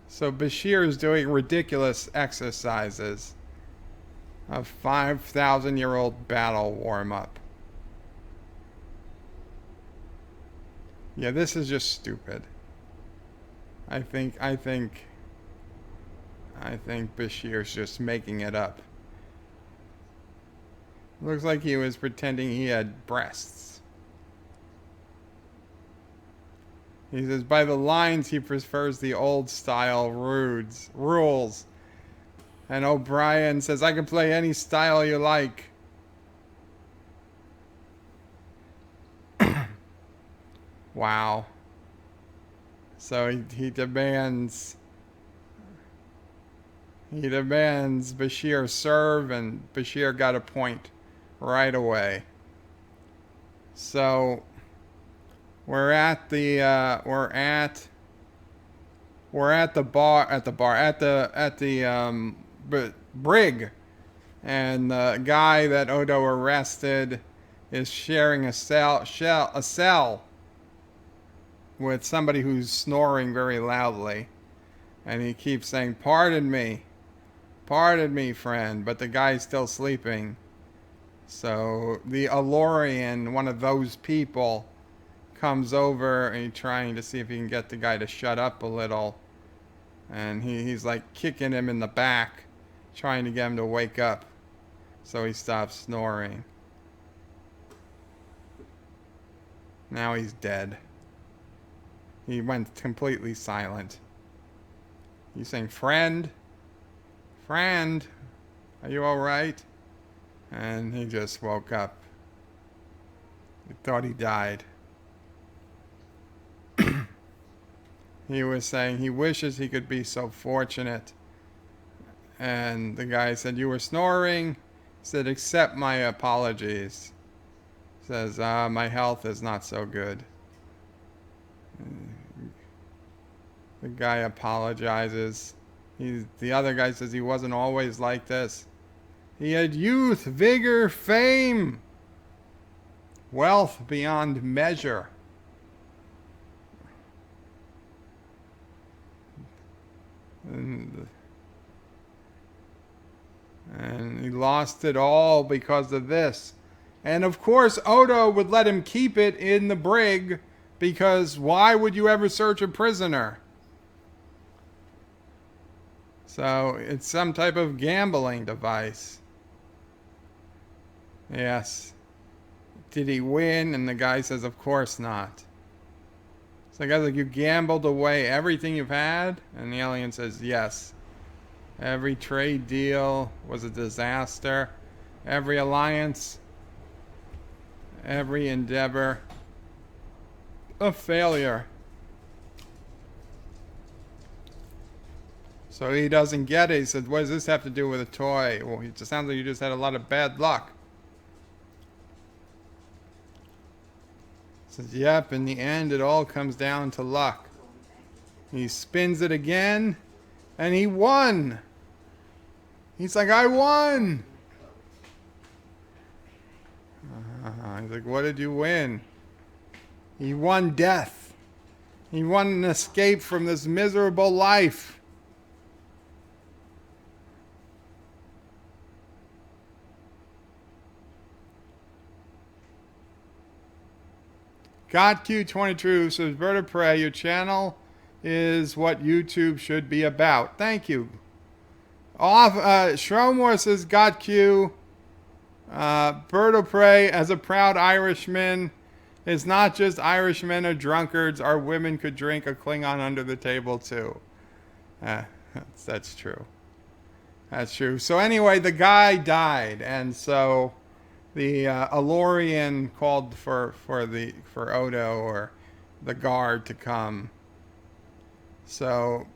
So Bashir is doing ridiculous exercises. A 5,000-year-old battle warm-up. Yeah, this is just stupid. I think Bashir's just making it up. Looks like he was pretending he had breasts. He says by the lines he prefers the old style rules. And O'Brien says I can play any style you like. Wow. So he demands Bashir serve, and Bashir got a point right away. So we're at the brig, and the guy that Odo arrested is sharing a cell with somebody who's snoring very loudly, and he keeps saying, pardon me, friend," but the guy's still sleeping. So the Alorian, one of those people, comes over and he's trying to see if he can get the guy to shut up a little, and he's like kicking him in the back, trying to get him to wake up so he stops snoring. Now he's dead. He went completely silent. He's saying, friend, are you alright? And he just woke up. He thought he died. He was saying he wishes he could be so fortunate. And the guy said, you were snoring? He said, accept my apologies. Says, my health is not so good. The guy apologizes. The other guy says he wasn't always like this. He had youth, vigor, fame, wealth beyond measure. And he lost it all because of this. And of course, Odo would let him keep it in the brig, because why would you ever search a prisoner? So it's some type of gambling device. Yes. Did he win? And the guy says, of course not. So the guy's like, you gambled away everything you've had? And the alien says, yes. Every trade deal was a disaster. Every alliance, every endeavor, a failure. So he doesn't get it. He said, what does this have to do with a toy? Well, it just sounds like you just had a lot of bad luck. He says, yep, in the end, it all comes down to luck. He spins it again, and he won. He's like, I won. He's like, what did you win? He won death. He won an escape from this miserable life. GotQ22 says, Bird of Prey, your channel is what YouTube should be about. Thank you. Shromore says, GotQ, Bird of Prey, as a proud Irishman, it's not just Irishmen or drunkards. Our women could drink a Klingon under the table too. That's true. That's true. So anyway, the guy died, and so the Alorian called for Odo or the guard to come. So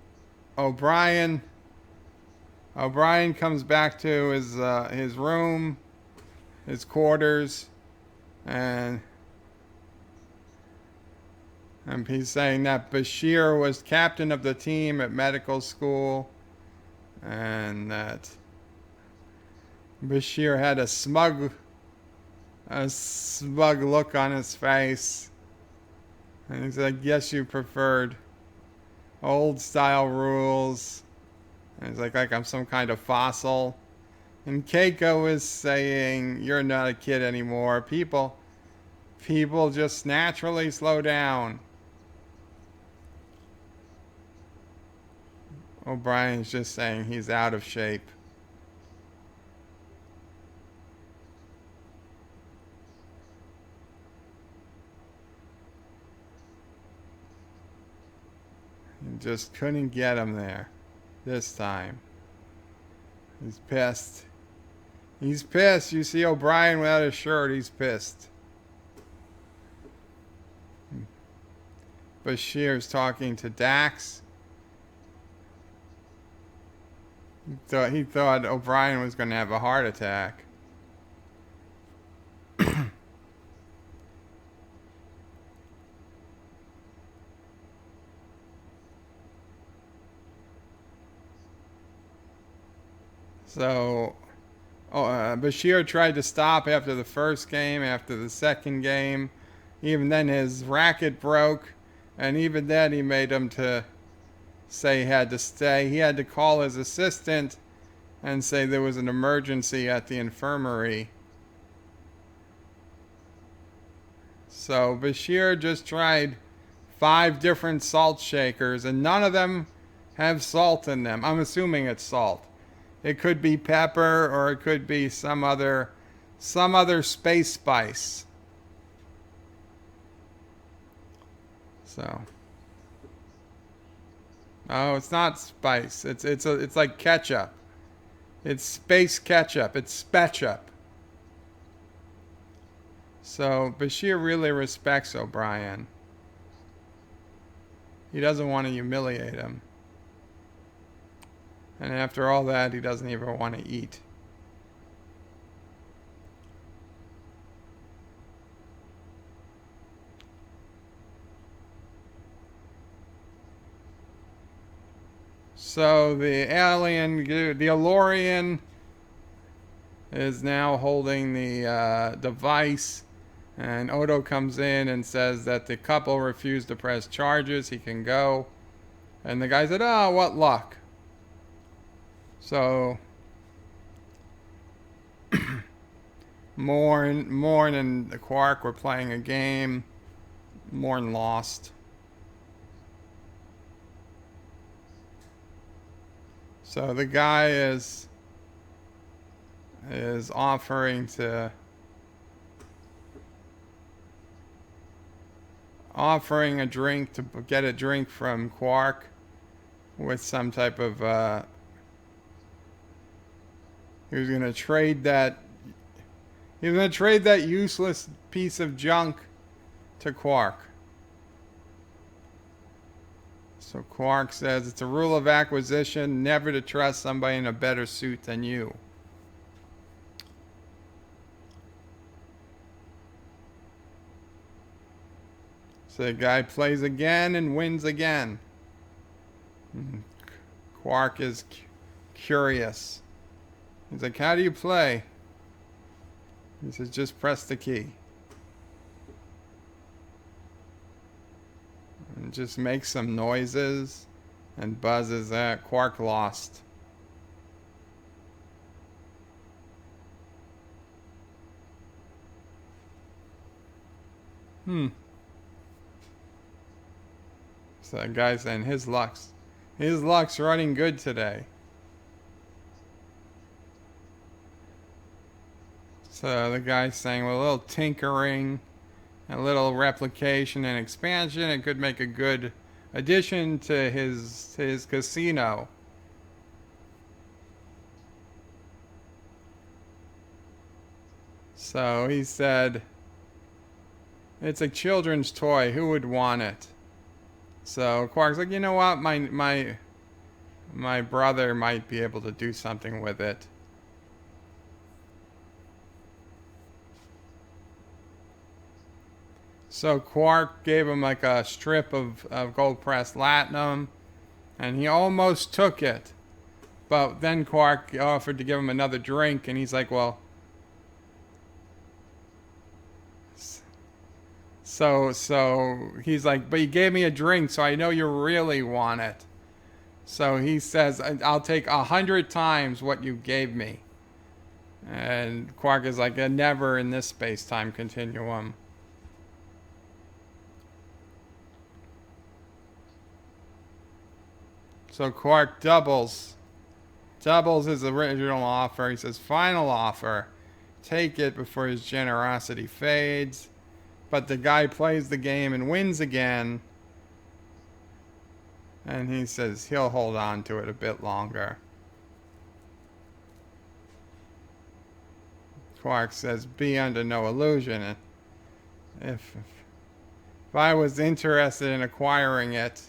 O'Brien comes back to his room, his quarters, and he's saying that Bashir was captain of the team at medical school, and that Bashir had a smug look on his face. And he's like, yes, you preferred old style rules. And he's like I'm some kind of fossil. And Keiko is saying, you're not a kid anymore. People People just naturally slow down. O'Brien's just saying he's out of shape. He just couldn't get him there this time. He's pissed. He's pissed. You see O'Brien without a shirt, he's pissed. Bashir's talking to Dax. He thought O'Brien was going to have a heart attack. So, Bashir tried to stop after the first game, after the second game. Even then his racket broke, and even then he made him to say he had to stay. He had to call his assistant and say there was an emergency at the infirmary. So Bashir just tried 5 different salt shakers, and none of them have salt in them. I'm assuming it's salt. It could be pepper, or it could be some other space spice. So, oh, it's not spice. It's like ketchup. It's space ketchup. It's spetchup. So Bashir really respects O'Brien. He doesn't want to humiliate him. And after all that, he doesn't even want to eat. So the Alorian is now holding the device, and Odo comes in and says that the couple refused to press charges. He can go. And the guy said, "Oh, what luck." So Morn and Quark were playing a game. Morn lost. So the guy is offering a drink, to get a drink from Quark with some type of he was going to trade that useless piece of junk to Quark. So Quark says it's a rule of acquisition never to trust somebody in a better suit than you. So the guy plays again and wins again. Quark is curious. He's like, "How do you play?" He says, "Just press the key." And just makes some noises and buzzes that Quark lost. So that guy's saying his luck's running good today. So the guy's saying with a little tinkering, a little replication and expansion, it could make a good addition to his casino. So he said, "It's a children's toy. Who would want it?" So Quark's like, "You know what? My brother might be able to do something with it." So Quark gave him like a strip of gold pressed latinum, and he almost took it. But then Quark offered to give him another drink, and he's like, "Well," so he's like, "But you gave me a drink, so I know you really want it." So he says, "I'll take 100 times what you gave me." And Quark is like, "Never in this space-time continuum." So Quark doubles his original offer. He says, final offer. Take it before his generosity fades. But the guy plays the game and wins again. And he says he'll hold on to it a bit longer. Quark says, be under no illusion. If I was interested in acquiring it,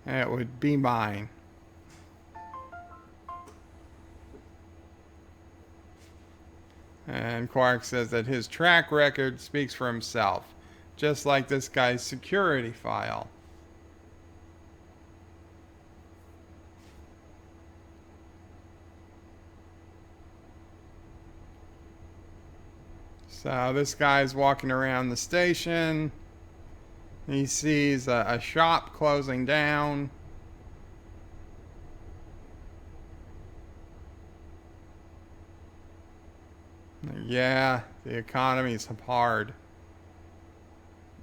it would be mine. And Quark says that his track record speaks for himself, just like this guy's security file. So this guy's walking around the station. He sees a shop closing down. Yeah, the economy's hard.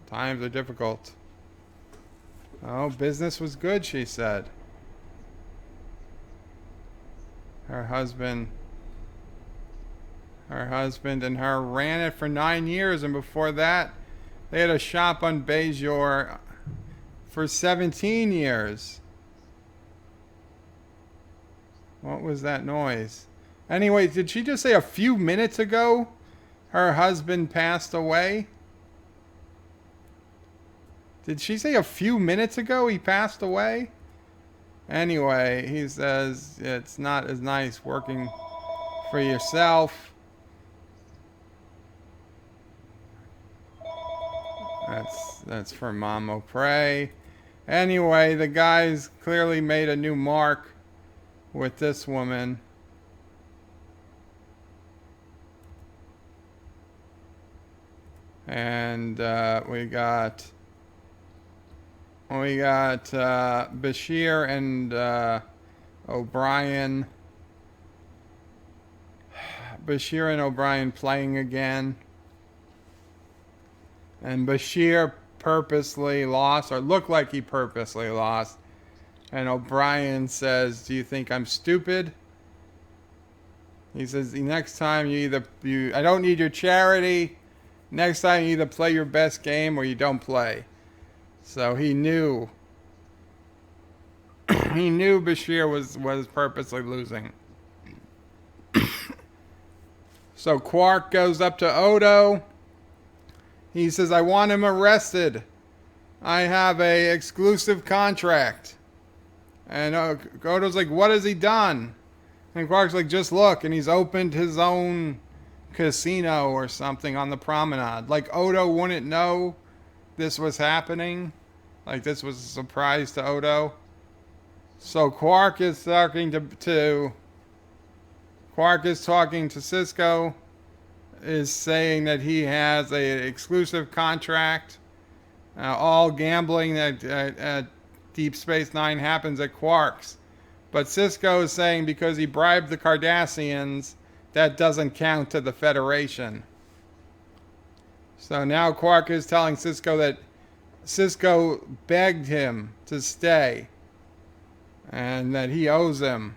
Times are difficult. Oh, business was good, she said. Her husband and her ran it for 9 years, and before that, they had a shop on Bejor for 17 years. What was that noise? Anyway, did she just say a few minutes ago her husband passed away? Did she say a few minutes ago he passed away? Anyway, he says it's not as nice working for yourself. That's from Mamo Prey. Anyway, the guy's clearly made a new mark with this woman. And we got Bashir and O'Brien. Bashir and O'Brien playing again. And Bashir purposely lost, or looked like he purposely lost. And O'Brien says, do you think I'm stupid? He says, next time I don't need your charity. Next time you either play your best game or you don't play. So he knew. He knew Bashir was purposely losing. So Quark goes up to Odo. He says, I want him arrested. I have a exclusive contract. And Odo's like, what has he done? And Quark's like, just look. And he's opened his own casino or something on the promenade. Like Odo wouldn't know this was happening. Like this was a surprise to Odo. So Quark is talking to Sisko, is saying that he has an exclusive contract. All gambling at Deep Space Nine happens at Quark's. But Sisko is saying because he bribed the Cardassians, that doesn't count to the Federation. So now Quark is telling Sisko that Sisko begged him to stay and that he owes him.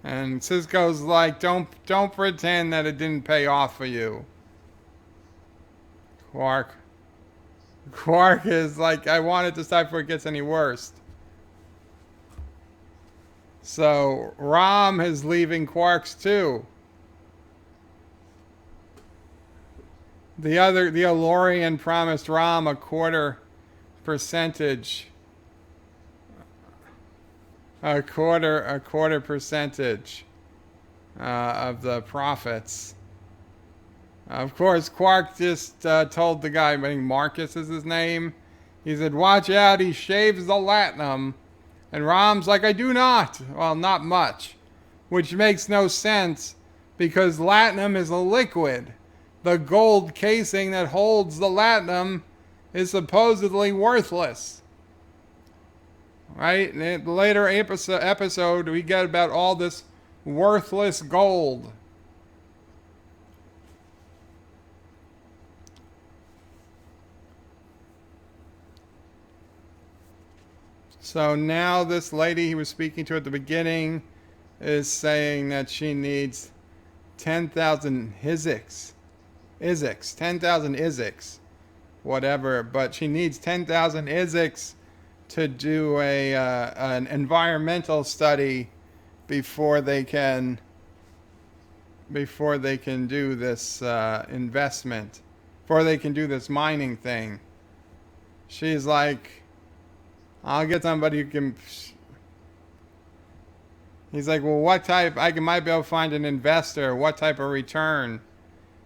And Sisko's like, don't pretend that it didn't pay off for you. Quark is like, I want it to stop before it gets any worse. So Rom is leaving Quark's too. The Elorian promised Rom a quarter percentage of the profits. Of course, Quark just told the guy, I think Marcus is his name. He said, watch out, he shaves the latinum. And Rom's like, I do not. Well, not much. Which makes no sense because latinum is a liquid. The gold casing that holds the latinum is supposedly worthless. Right? In the later episode, we get about all this worthless gold. So now this lady he was speaking to at the beginning is saying that she needs 10,000 Iziks, 10,000 Iziks, whatever. But she needs 10,000 Iziks to do an environmental study before they can do this investment, before they can do this mining thing. She's like, I'll get somebody who can. He's like, well, what type? Might be able to find an investor. What type of return?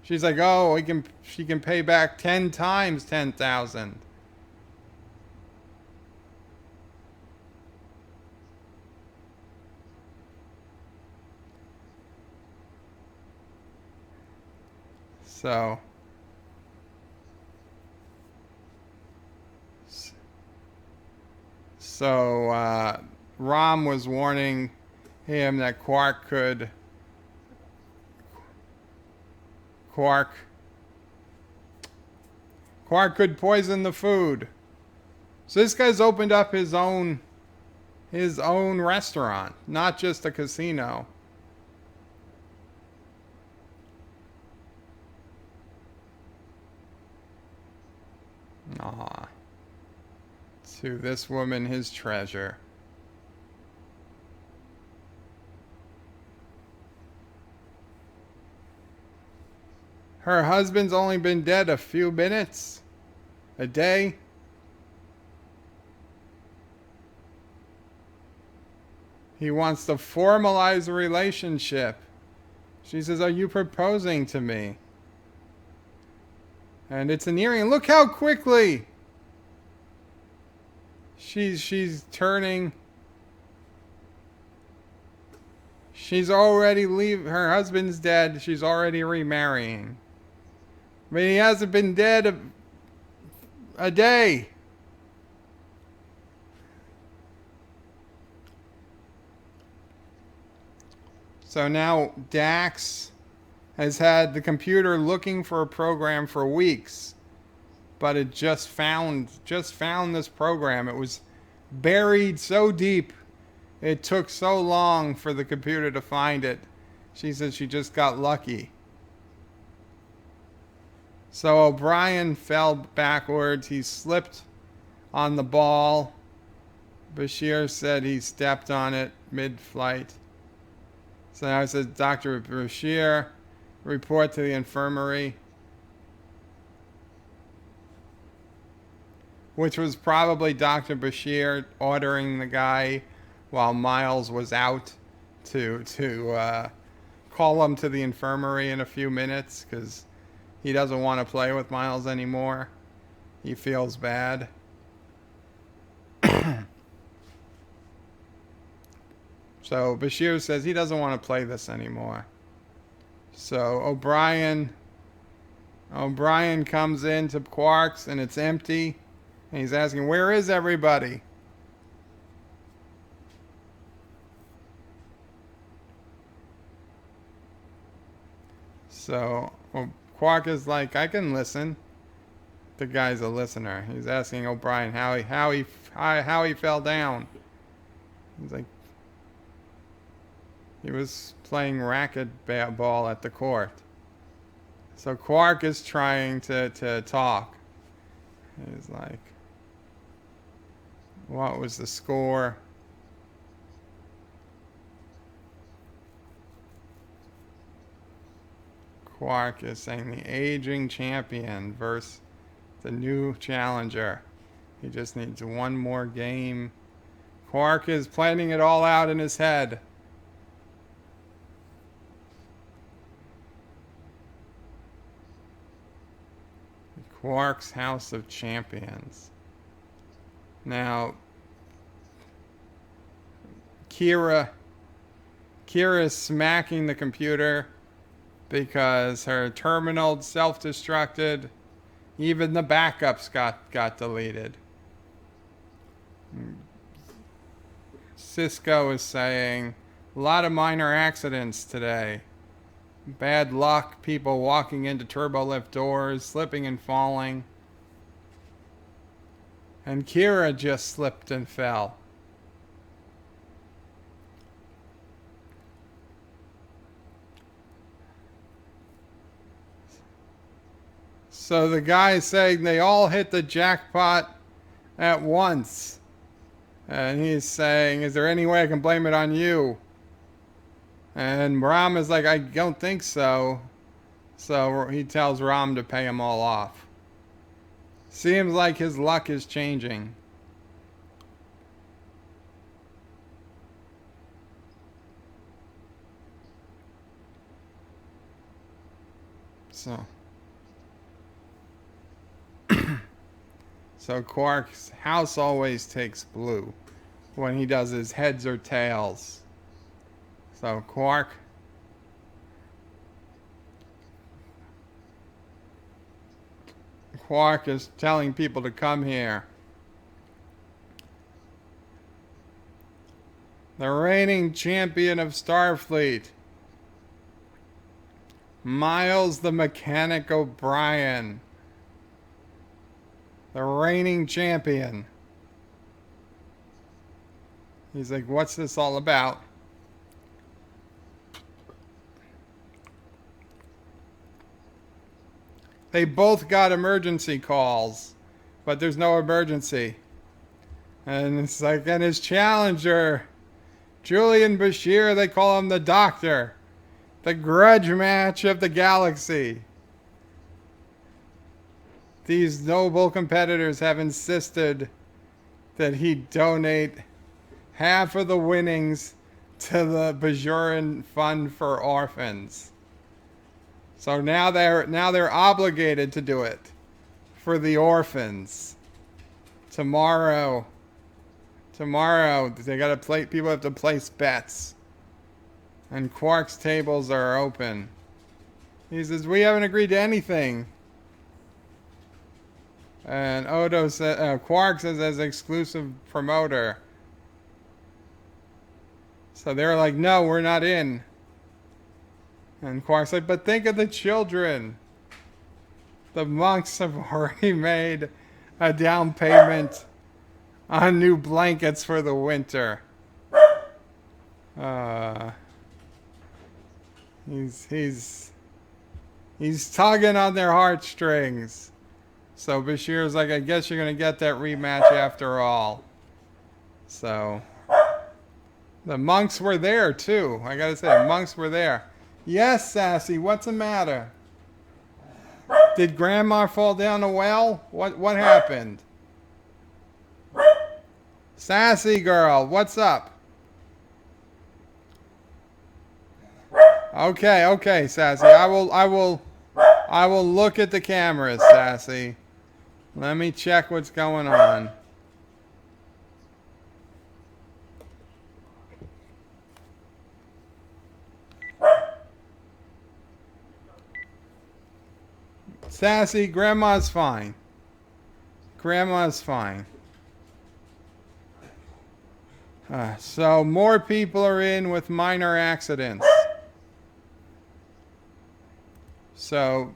She's like, oh, she can pay back 10 times 10,000. So Rom was warning him that Quark could poison the food. So this guy's opened up his own restaurant, not just a casino. Aw. To this woman, his treasure. Her husband's only been dead a few minutes, a day. He wants to formalize a relationship. She says, are you proposing to me? And it's an earring. Look how quickly she's turning. She's already her husband's dead. She's already remarrying. I mean, he hasn't been dead a day. So now Dax has had the computer looking for a program for weeks, but it just found this program. It was buried so deep, it took so long for the computer to find it. She says she just got lucky. So O'Brien fell backwards. He slipped on the ball. Bashir said he stepped on it mid-flight. So now it says, Dr. Bashir, report to the infirmary. Which was probably Dr. Bashir ordering the guy while Miles was out to call him to the infirmary in a few minutes, because he doesn't want to play with Miles anymore. He feels bad. So Bashir says he doesn't want to play this anymore. So O'Brien comes into Quark's and it's empty. And he's asking, where is everybody? So Quark is like, I can listen. The guy's a listener. He's asking O'Brien how he fell down. He's like, he was playing racquetball at the court. So Quark is trying to talk. He's like, what was the score? Quark is saying the aging champion versus the new challenger. He just needs one more game. Quark is planning it all out in his head. Quark's House of Champions. Now, Kira is smacking the computer because her terminal self-destructed. Even the backups got deleted. Cisco is saying, a lot of minor accidents today. Bad luck, people walking into turbolift doors, slipping and falling. And Kira just slipped and fell. So the guy's saying they all hit the jackpot at once. And he's saying, is there any way I can blame it on you? And Ram is like, I don't think so. So he tells Ram to pay them all off. Seems like his luck is changing. So Quark's house always takes blue when he does his heads or tails. So Quark is telling people to come here. The reigning champion of Starfleet, Miles the Mechanic O'Brien. The reigning champion. He's like, what's this all about? They both got emergency calls, but there's no emergency. And it's like, and his challenger, Julian Bashir, they call him the Doctor. The grudge match of the galaxy. These noble competitors have insisted that he donate half of the winnings to the Bajoran Fund for Orphans. So now they're obligated to do it for the orphans. Tomorrow they gotta play. People have to place bets, and Quark's tables are open. He says, "We haven't agreed to anything." And Odo says, Quark says, as exclusive promoter. So they're like, "No, we're not in." And Quark's like, "But think of the children. The monks have already made a down payment on new blankets for the winter." He's tugging on their heartstrings. So Bashir's like, "I guess you're gonna get that rematch after all." So the monks were there too. I gotta say, the monks were there. Yes, Sassy, what's the matter? Did Grandma fall down a well? What happened? Sassy girl, what's up? Okay, Sassy. I will look at the cameras, Sassy. Let me check what's going on. Sassy, Grandma's fine. Grandma's fine. So more people are in with minor accidents. So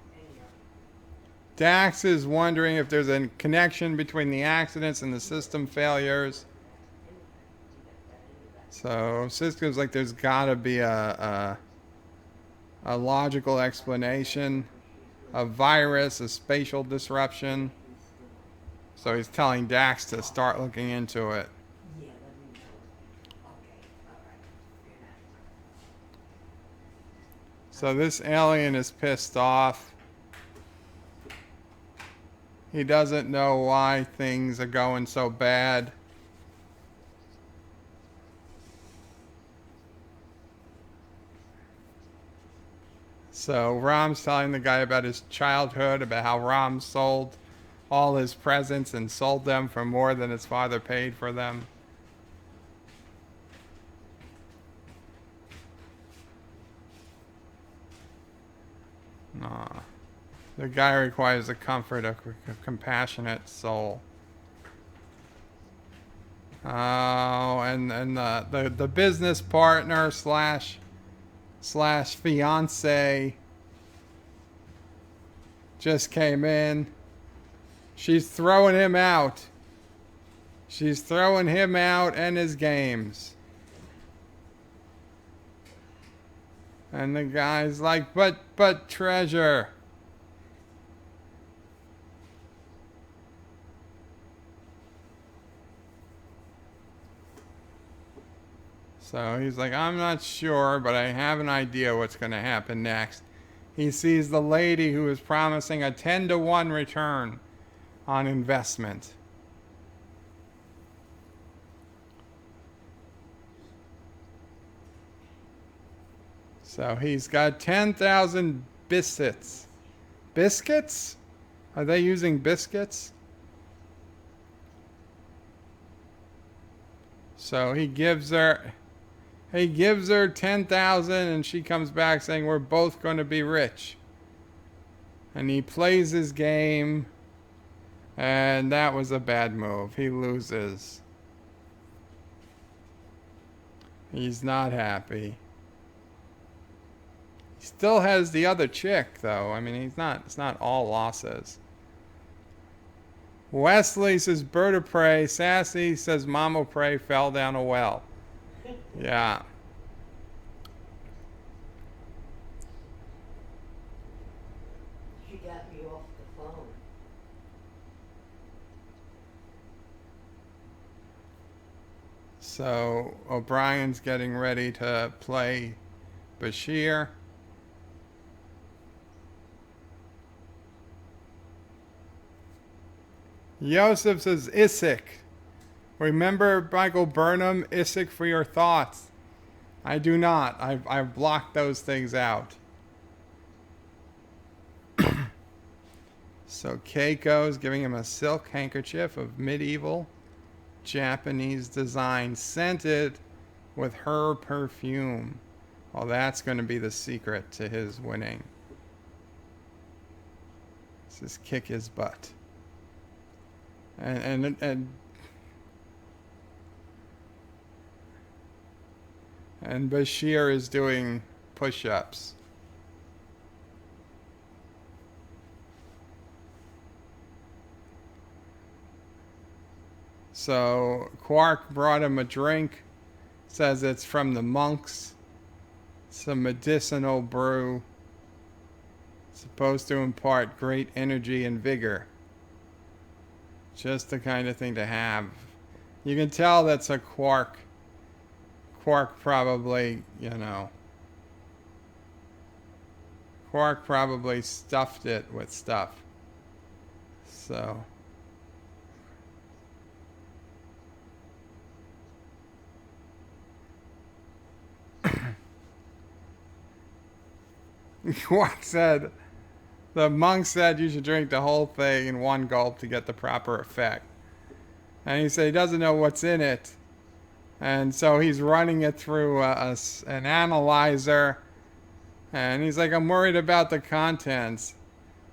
Dax is wondering if there's a connection between the accidents and the system failures. So Cisco's like, there's gotta be a logical explanation. A virus, a spatial disruption. So he's telling Dax to start looking into it. So this alien is pissed off. He doesn't know why things are going so bad. So Ram's telling the guy about his childhood, about how Ram sold all his presents and sold them for more than his father paid for them. The guy requires the comfort of a compassionate soul. Oh, and the business partner slash fiance just came in. She's throwing him out. She's throwing him out and his games. And the guy's like, but treasure. So he's like, I'm not sure, but I have an idea what's going to happen next. He sees the lady who is promising a 10-to-1 return on investment. So he's got 10,000 biscuits. Biscuits? Are they using biscuits? So he gives her 10,000 and she comes back saying we're both going to be rich. And he plays his game and that was a bad move. He loses. He's not happy. He still has the other chick though. I mean, it's not all losses. Wesley says bird of prey. Sassy says mama prey fell down a well. Yeah. She got me off the phone. So O'Brien's getting ready to play Bashir. Yosef says Isik. Remember Michael Burnham, Isik for your thoughts. I do not. I've blocked those things out. So Keiko's giving him a silk handkerchief of medieval Japanese design, scented with her perfume. Well, that's going to be the secret to his winning. Let's just kick his butt. And Bashir is doing push-ups. So Quark brought him a drink. Says it's from the monks. Some medicinal brew. Supposed to impart great energy and vigor. Just the kind of thing to have. You can tell that's a Quark. Quark probably, Quark probably stuffed it with stuff. So. Quark said, the monk said you should drink the whole thing in one gulp to get the proper effect. And he said he doesn't know what's in it. And so he's running it through an analyzer. And he's like, I'm worried about the contents.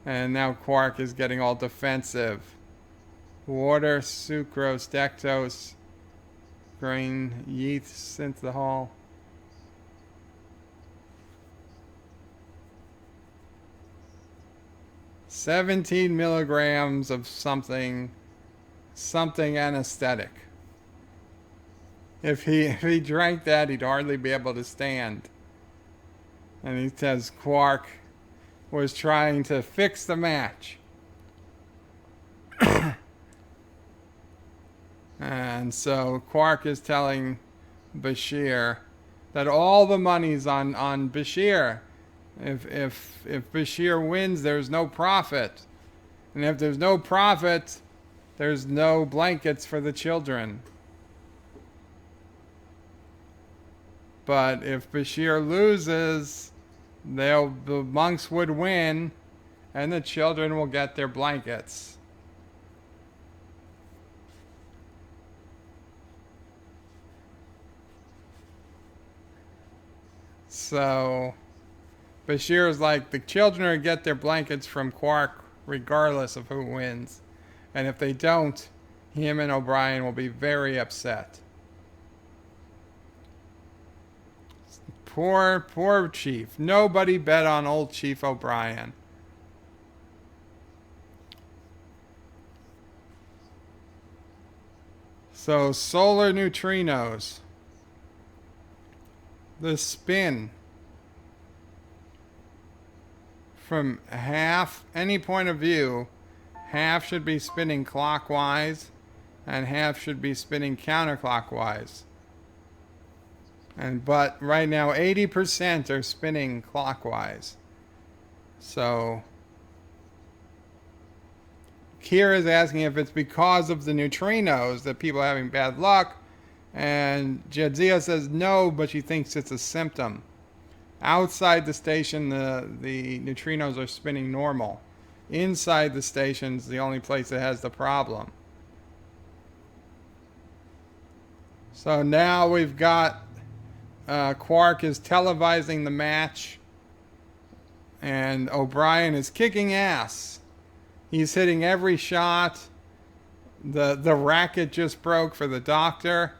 And now Quark is getting all defensive. Water, sucrose, dextrose, grain, yeast, synthahol. $17 milligrams of something anesthetic. If he drank that, he'd hardly be able to stand. And he says Quark was trying to fix the match. And so Quark is telling Bashir that all the money's on Bashir. If Bashir wins, there's no profit. And if there's no profit, there's no blankets for the children. But if Bashir loses, the monks would win, and the children will get their blankets. So Bashir is like, the children will get their blankets from Quark regardless of who wins. And if they don't, him and O'Brien will be very upset. Poor Chief. Nobody bet on old Chief O'Brien. So, solar neutrinos. The spin. From any point of view, half should be spinning clockwise and half should be spinning counterclockwise. But right now 80% are spinning clockwise. So Kira is asking if it's because of the neutrinos that people are having bad luck, and Jadzia says no, but she thinks it's a symptom. Outside the station, the neutrinos are spinning normal. Inside the station's the only place that has the problem. So now we've got Quark is televising the match, and O'Brien is kicking ass. He's hitting every shot. The racket just broke for the doctor.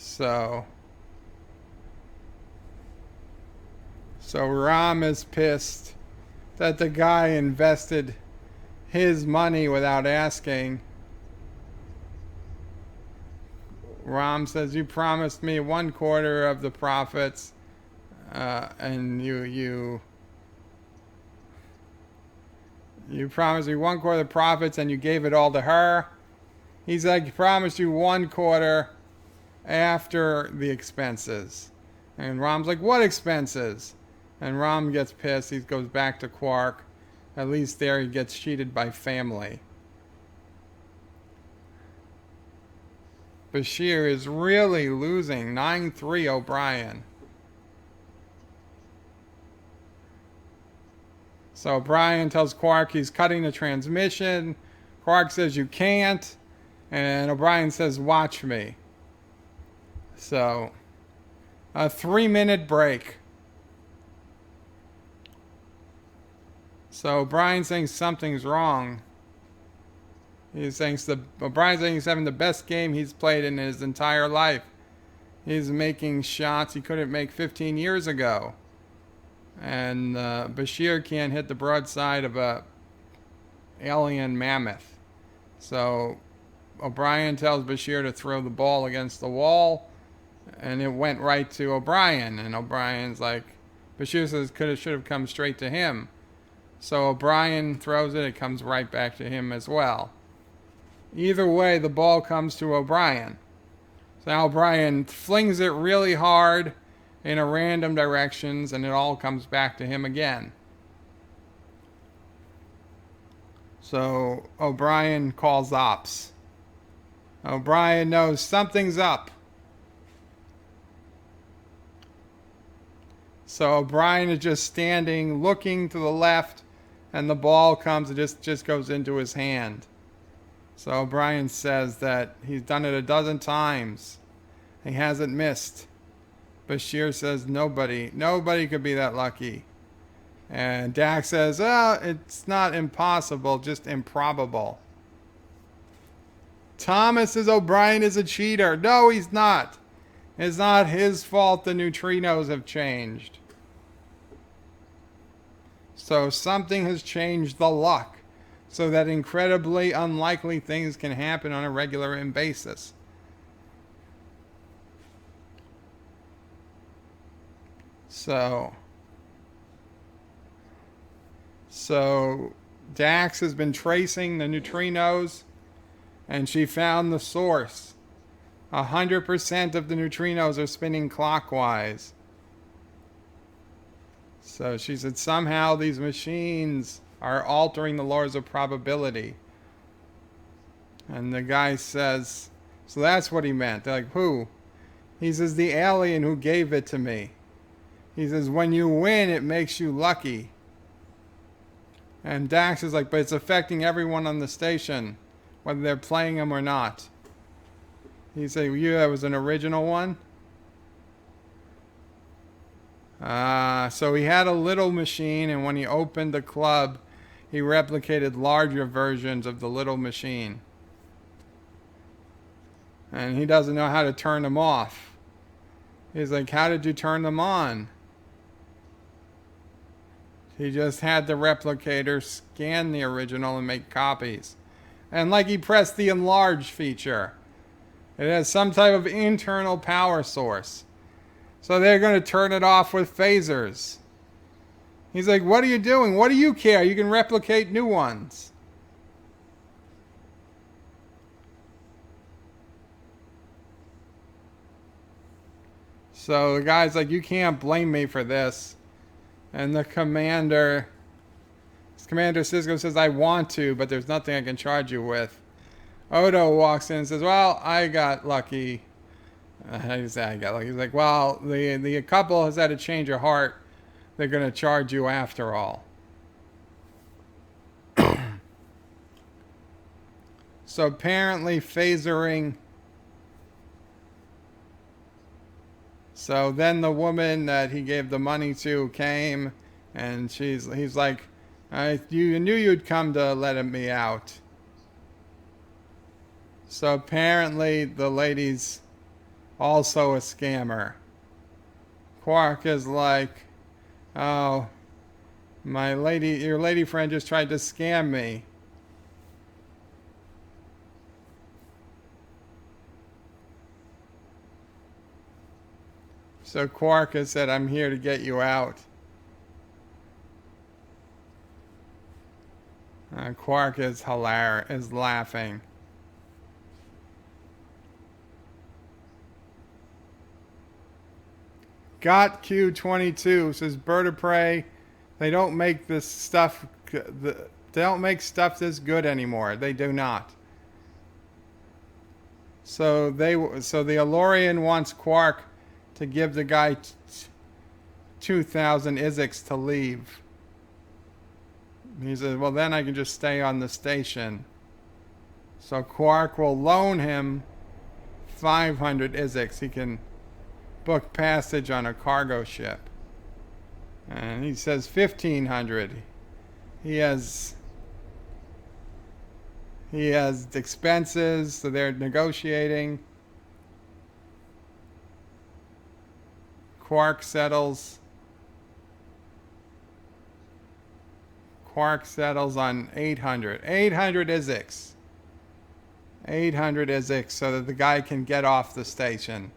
So Ram is pissed that the guy invested his money without asking. Ram says, "You promised me 1/4 of the profits, and you promised me 1/4 of the profits, and you gave it all to her." He's like, "I promised you 1/4 after the expenses." And Ram's like, "What expenses?" And Ram gets pissed. He goes back to Quark. At least there he gets cheated by family. Bashir is really losing. 9-3 O'Brien. So O'Brien tells Quark he's cutting the transmission. Quark says you can't. And O'Brien says, "Watch me." So a 3-minute break. So O'Brien's saying something's wrong. O'Brien's saying he's having the best game he's played in his entire life. He's making shots he couldn't make 15 years ago. And Bashir can't hit the broadside of a alien mammoth. So O'Brien tells Bashir to throw the ball against the wall, and it went right to O'Brien. And O'Brien's like, Bashir says should have come straight to him. So O'Brien throws it, it comes right back to him as well. Either way, the ball comes to O'Brien. So now O'Brien flings it really hard in a random directions, and it all comes back to him again. So O'Brien calls ops. O'Brien knows something's up. So O'Brien is just standing, looking to the left, and the ball comes, it just goes into his hand. So O'Brien says that he's done it a dozen times. He hasn't missed. Bashir says nobody could be that lucky. And Dax says, it's not impossible, just improbable. Thomas says O'Brien is a cheater. No, he's not. It's not his fault the neutrinos have changed. So something has changed the luck, so that incredibly unlikely things can happen on a regular basis. So Dax has been tracing the neutrinos, and she found the source. 100% of the neutrinos are spinning clockwise. So she said somehow these machines are altering the laws of probability. And the guy says, so that's what he meant. They're like, who? He says, the alien who gave it to me. He says, when you win, it makes you lucky. And Dax is like, but it's affecting everyone on the station, whether they're playing them or not. He said, that was an original one? So he had a little machine, and when he opened the club, he replicated larger versions of the little machine. And he doesn't know how to turn them off. He's like, how did you turn them on? He just had the replicator scan the original and make copies. And like he pressed the enlarge feature. It has some type of internal power source. So they're going to turn it off with phasers. He's like, what are you doing? What do you care? You can replicate new ones. So the guy's like, you can't blame me for this. And the Commander Cisco says, I want to, but there's nothing I can charge you with. Odo walks in and says, well, I got lucky. How do you say I got lucky? He's like, well, the couple has had a change of heart. They're going to charge you after all. So apparently phasering. So then the woman that he gave the money to came, and he's like, you knew you'd come to let me out. So apparently the lady's also a scammer. Quark is like, oh, your lady friend just tried to scam me. So Quark has said, I'm here to get you out. Quark is hilarious, laughing. Got Q22 says, Bird of Prey, they don't make this stuff. They don't make stuff this good anymore. They do not. So the Elorian wants Quark to give the guy 2,000 Izix to leave. He says, well, then I can just stay on the station. So Quark will loan him 500 Izix. He can book passage on a cargo ship. And he says 1,500. He has expenses, so they're negotiating. Quark settles on 800. 800 Izix. 800 Izix so that the guy can get off the station.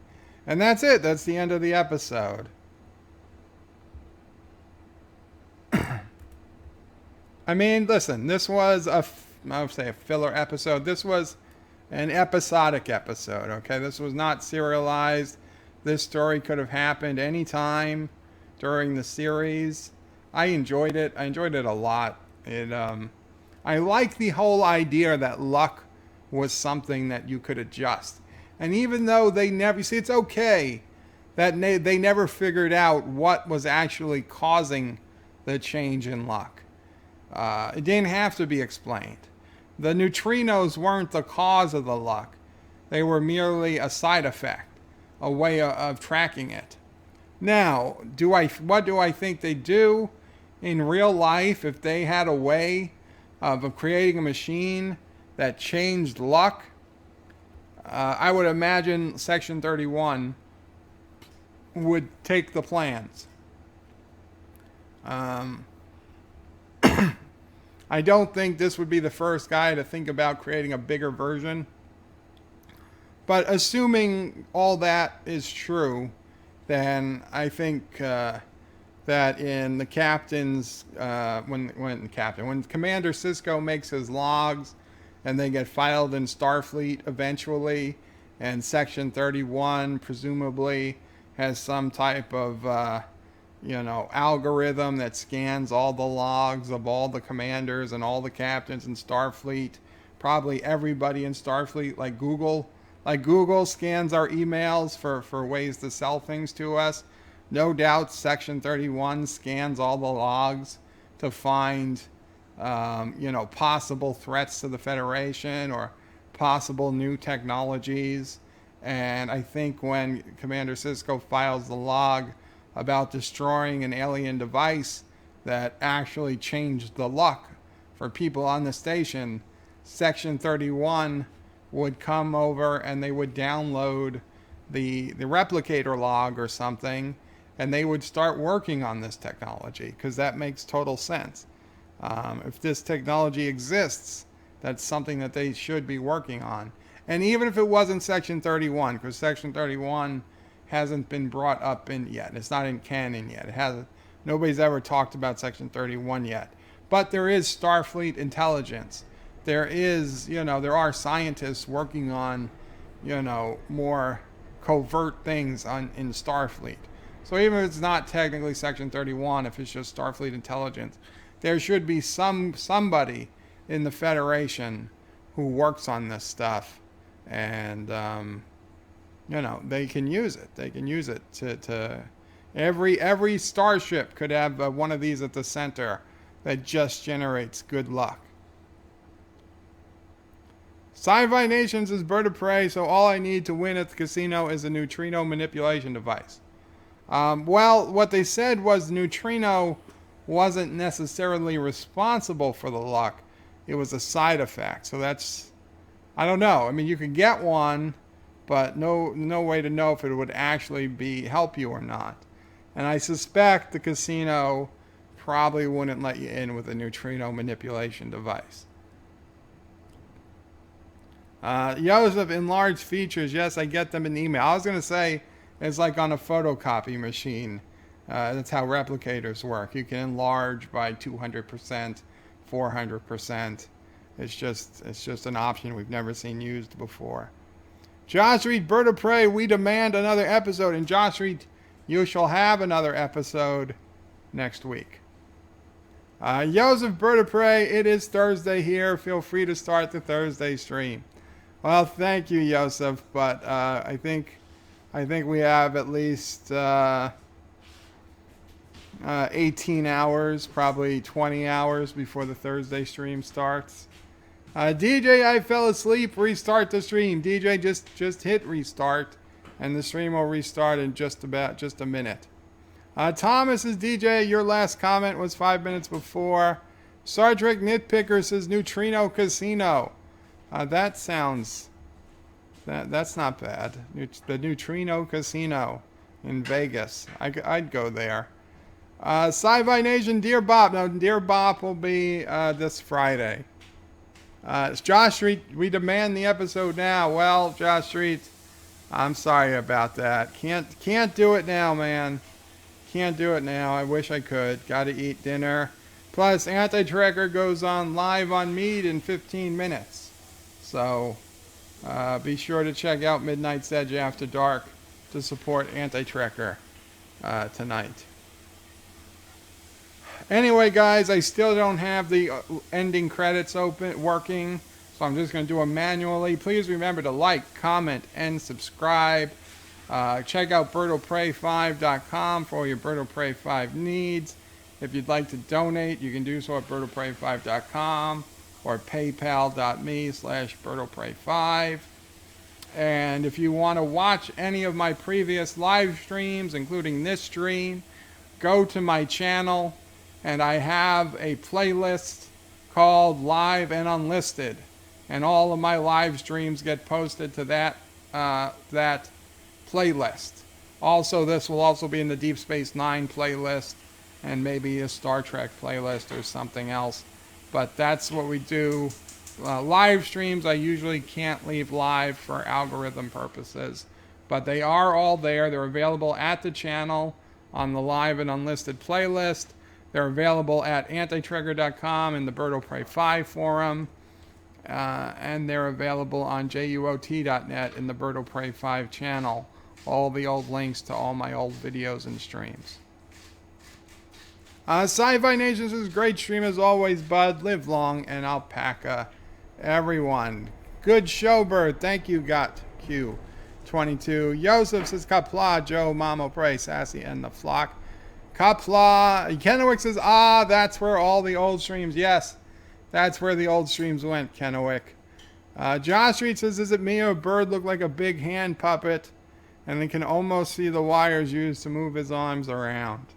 And that's it. That's the end of the episode. I mean, listen, this was I would say a filler episode. This was an episodic episode, okay? This was not serialized. This story could have happened anytime during the series. I enjoyed it. I enjoyed it a lot. I like the whole idea that luck was something that you could adjust. And even though they never, see, it's okay that they never figured out what was actually causing the change in luck. It didn't have to be explained. The neutrinos weren't the cause of the luck. They were merely a side effect, a way of tracking it. Now, what do I think they do in real life if they had a way of creating a machine that changed luck? I would imagine Section 31 would take the plans. I don't think this would be the first guy to think about creating a bigger version. But assuming all that is true, then I think that in the captain's when Commander Cisco makes his logs and they get filed in Starfleet eventually, and Section 31 presumably has some type of algorithm that scans all the logs of all the commanders and all the captains in Starfleet, probably everybody in Starfleet, like Google scans our emails for ways to sell things to us. No doubt Section 31 scans all the logs to find possible threats to the Federation or possible new technologies. And I think when Commander Cisco files the log about destroying an alien device that actually changed the luck for people on the station, Section 31 would come over and they would download the replicator log or something, and they would start working on this technology, because that makes total sense. If this technology exists, that's something that they should be working on. And even if it wasn't Section 31, because Section 31 hasn't been brought up in yet. It's not in canon yet. It hasn't. Nobody's ever talked about Section 31 yet. But there is Starfleet intelligence. There is, there are scientists working on, more covert things in Starfleet. So even if it's not technically Section 31, if it's just Starfleet intelligence, there should be somebody in the Federation who works on this stuff, and they can use it. They can use it to every starship could have one of these at the center that just generates good luck. Sci-Fi Nations is bird of prey, so all I need to win at the casino is a neutrino manipulation device. Well, what they said was neutrino wasn't necessarily responsible for the luck. It was a side effect. So that's, I don't know. I mean, you could get one, but no way to know if it would actually help you or not. And I suspect the casino probably wouldn't let you in with a neutrino manipulation device. Joseph, enlarged features. Yes, I get them in email. I was going to say it's like on a photocopy machine. That's how replicators work. You can enlarge by 200%, 400%. It's just an option we've never seen used before. Josh Reed, bird of prey, we demand another episode. And Josh Reed, you shall have another episode next week. Joseph, bird of prey, it is Thursday here. Feel free to start the Thursday stream. Well, thank you, Joseph, but I think we have at least 18 hours, probably 20 hours before the Thursday stream starts. DJ, I fell asleep. Restart the stream. DJ, just hit restart, and the stream will restart in just a minute. Thomas is DJ. Your last comment was 5 minutes before. Star Trek Nitpicker says Neutrino Casino. That's not bad. The Neutrino Casino in Vegas. I'd go there. Sci-Fi Nation, Dear Bop. Now, Dear Bop will be this Friday. It's Josh Street. We demand the episode now. Well, Josh Street, I'm sorry about that. Can't do it now, man. Can't do it now. I wish I could. Got to eat dinner. Plus, Anti-Tracker goes on live on Mead in 15 minutes. So, be sure to check out Midnight's Edge After Dark to support Anti-Tracker tonight. Anyway, guys, I still don't have the ending credits working, so I'm just going to do them manually. Please remember to like, comment, and subscribe. Check out birdoprey5.com for all your Bird of Prey 5 needs. If you'd like to donate, you can do so at birdoprey5.com or paypal.me/birdoprey5. And if you want to watch any of my previous live streams, including this stream, go to my channel, and I have a playlist called Live and Unlisted. And all of my live streams get posted to that playlist. Also, this will also be in the Deep Space Nine playlist and maybe a Star Trek playlist or something else. But that's what we do. Live streams I usually can't leave live for algorithm purposes. But they are all there. They're available at the channel on the Live and Unlisted playlist. They're available at antitrigger.com in the Bird of Prey 5 forum. And they're available on juot.net in the Bird of Prey 5 channel. All the old links to all my old videos and streams. Sci-Fi Nations is a great stream as always, bud. Live long and alpaca. Everyone. Good show, Bird. Thank you, Got Q22. Joseph says Qapla, Joe, Mamo, Prey, Sassy, and the Flock. Qapla. Kennewick says, that's where all the old streams. Yes, that's where the old streams went, Kennewick. Josh Reed says, is it me or a bird look like a big hand puppet? And they can almost see the wires used to move his arms around.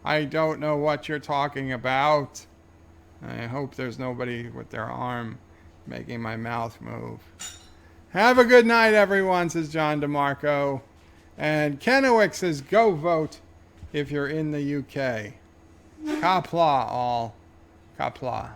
I don't know what you're talking about. I hope there's nobody with their arm making my mouth move. Have a good night, everyone, says John DeMarco. And Kennewick says, go vote if you're in the UK. Qapla all. Qapla.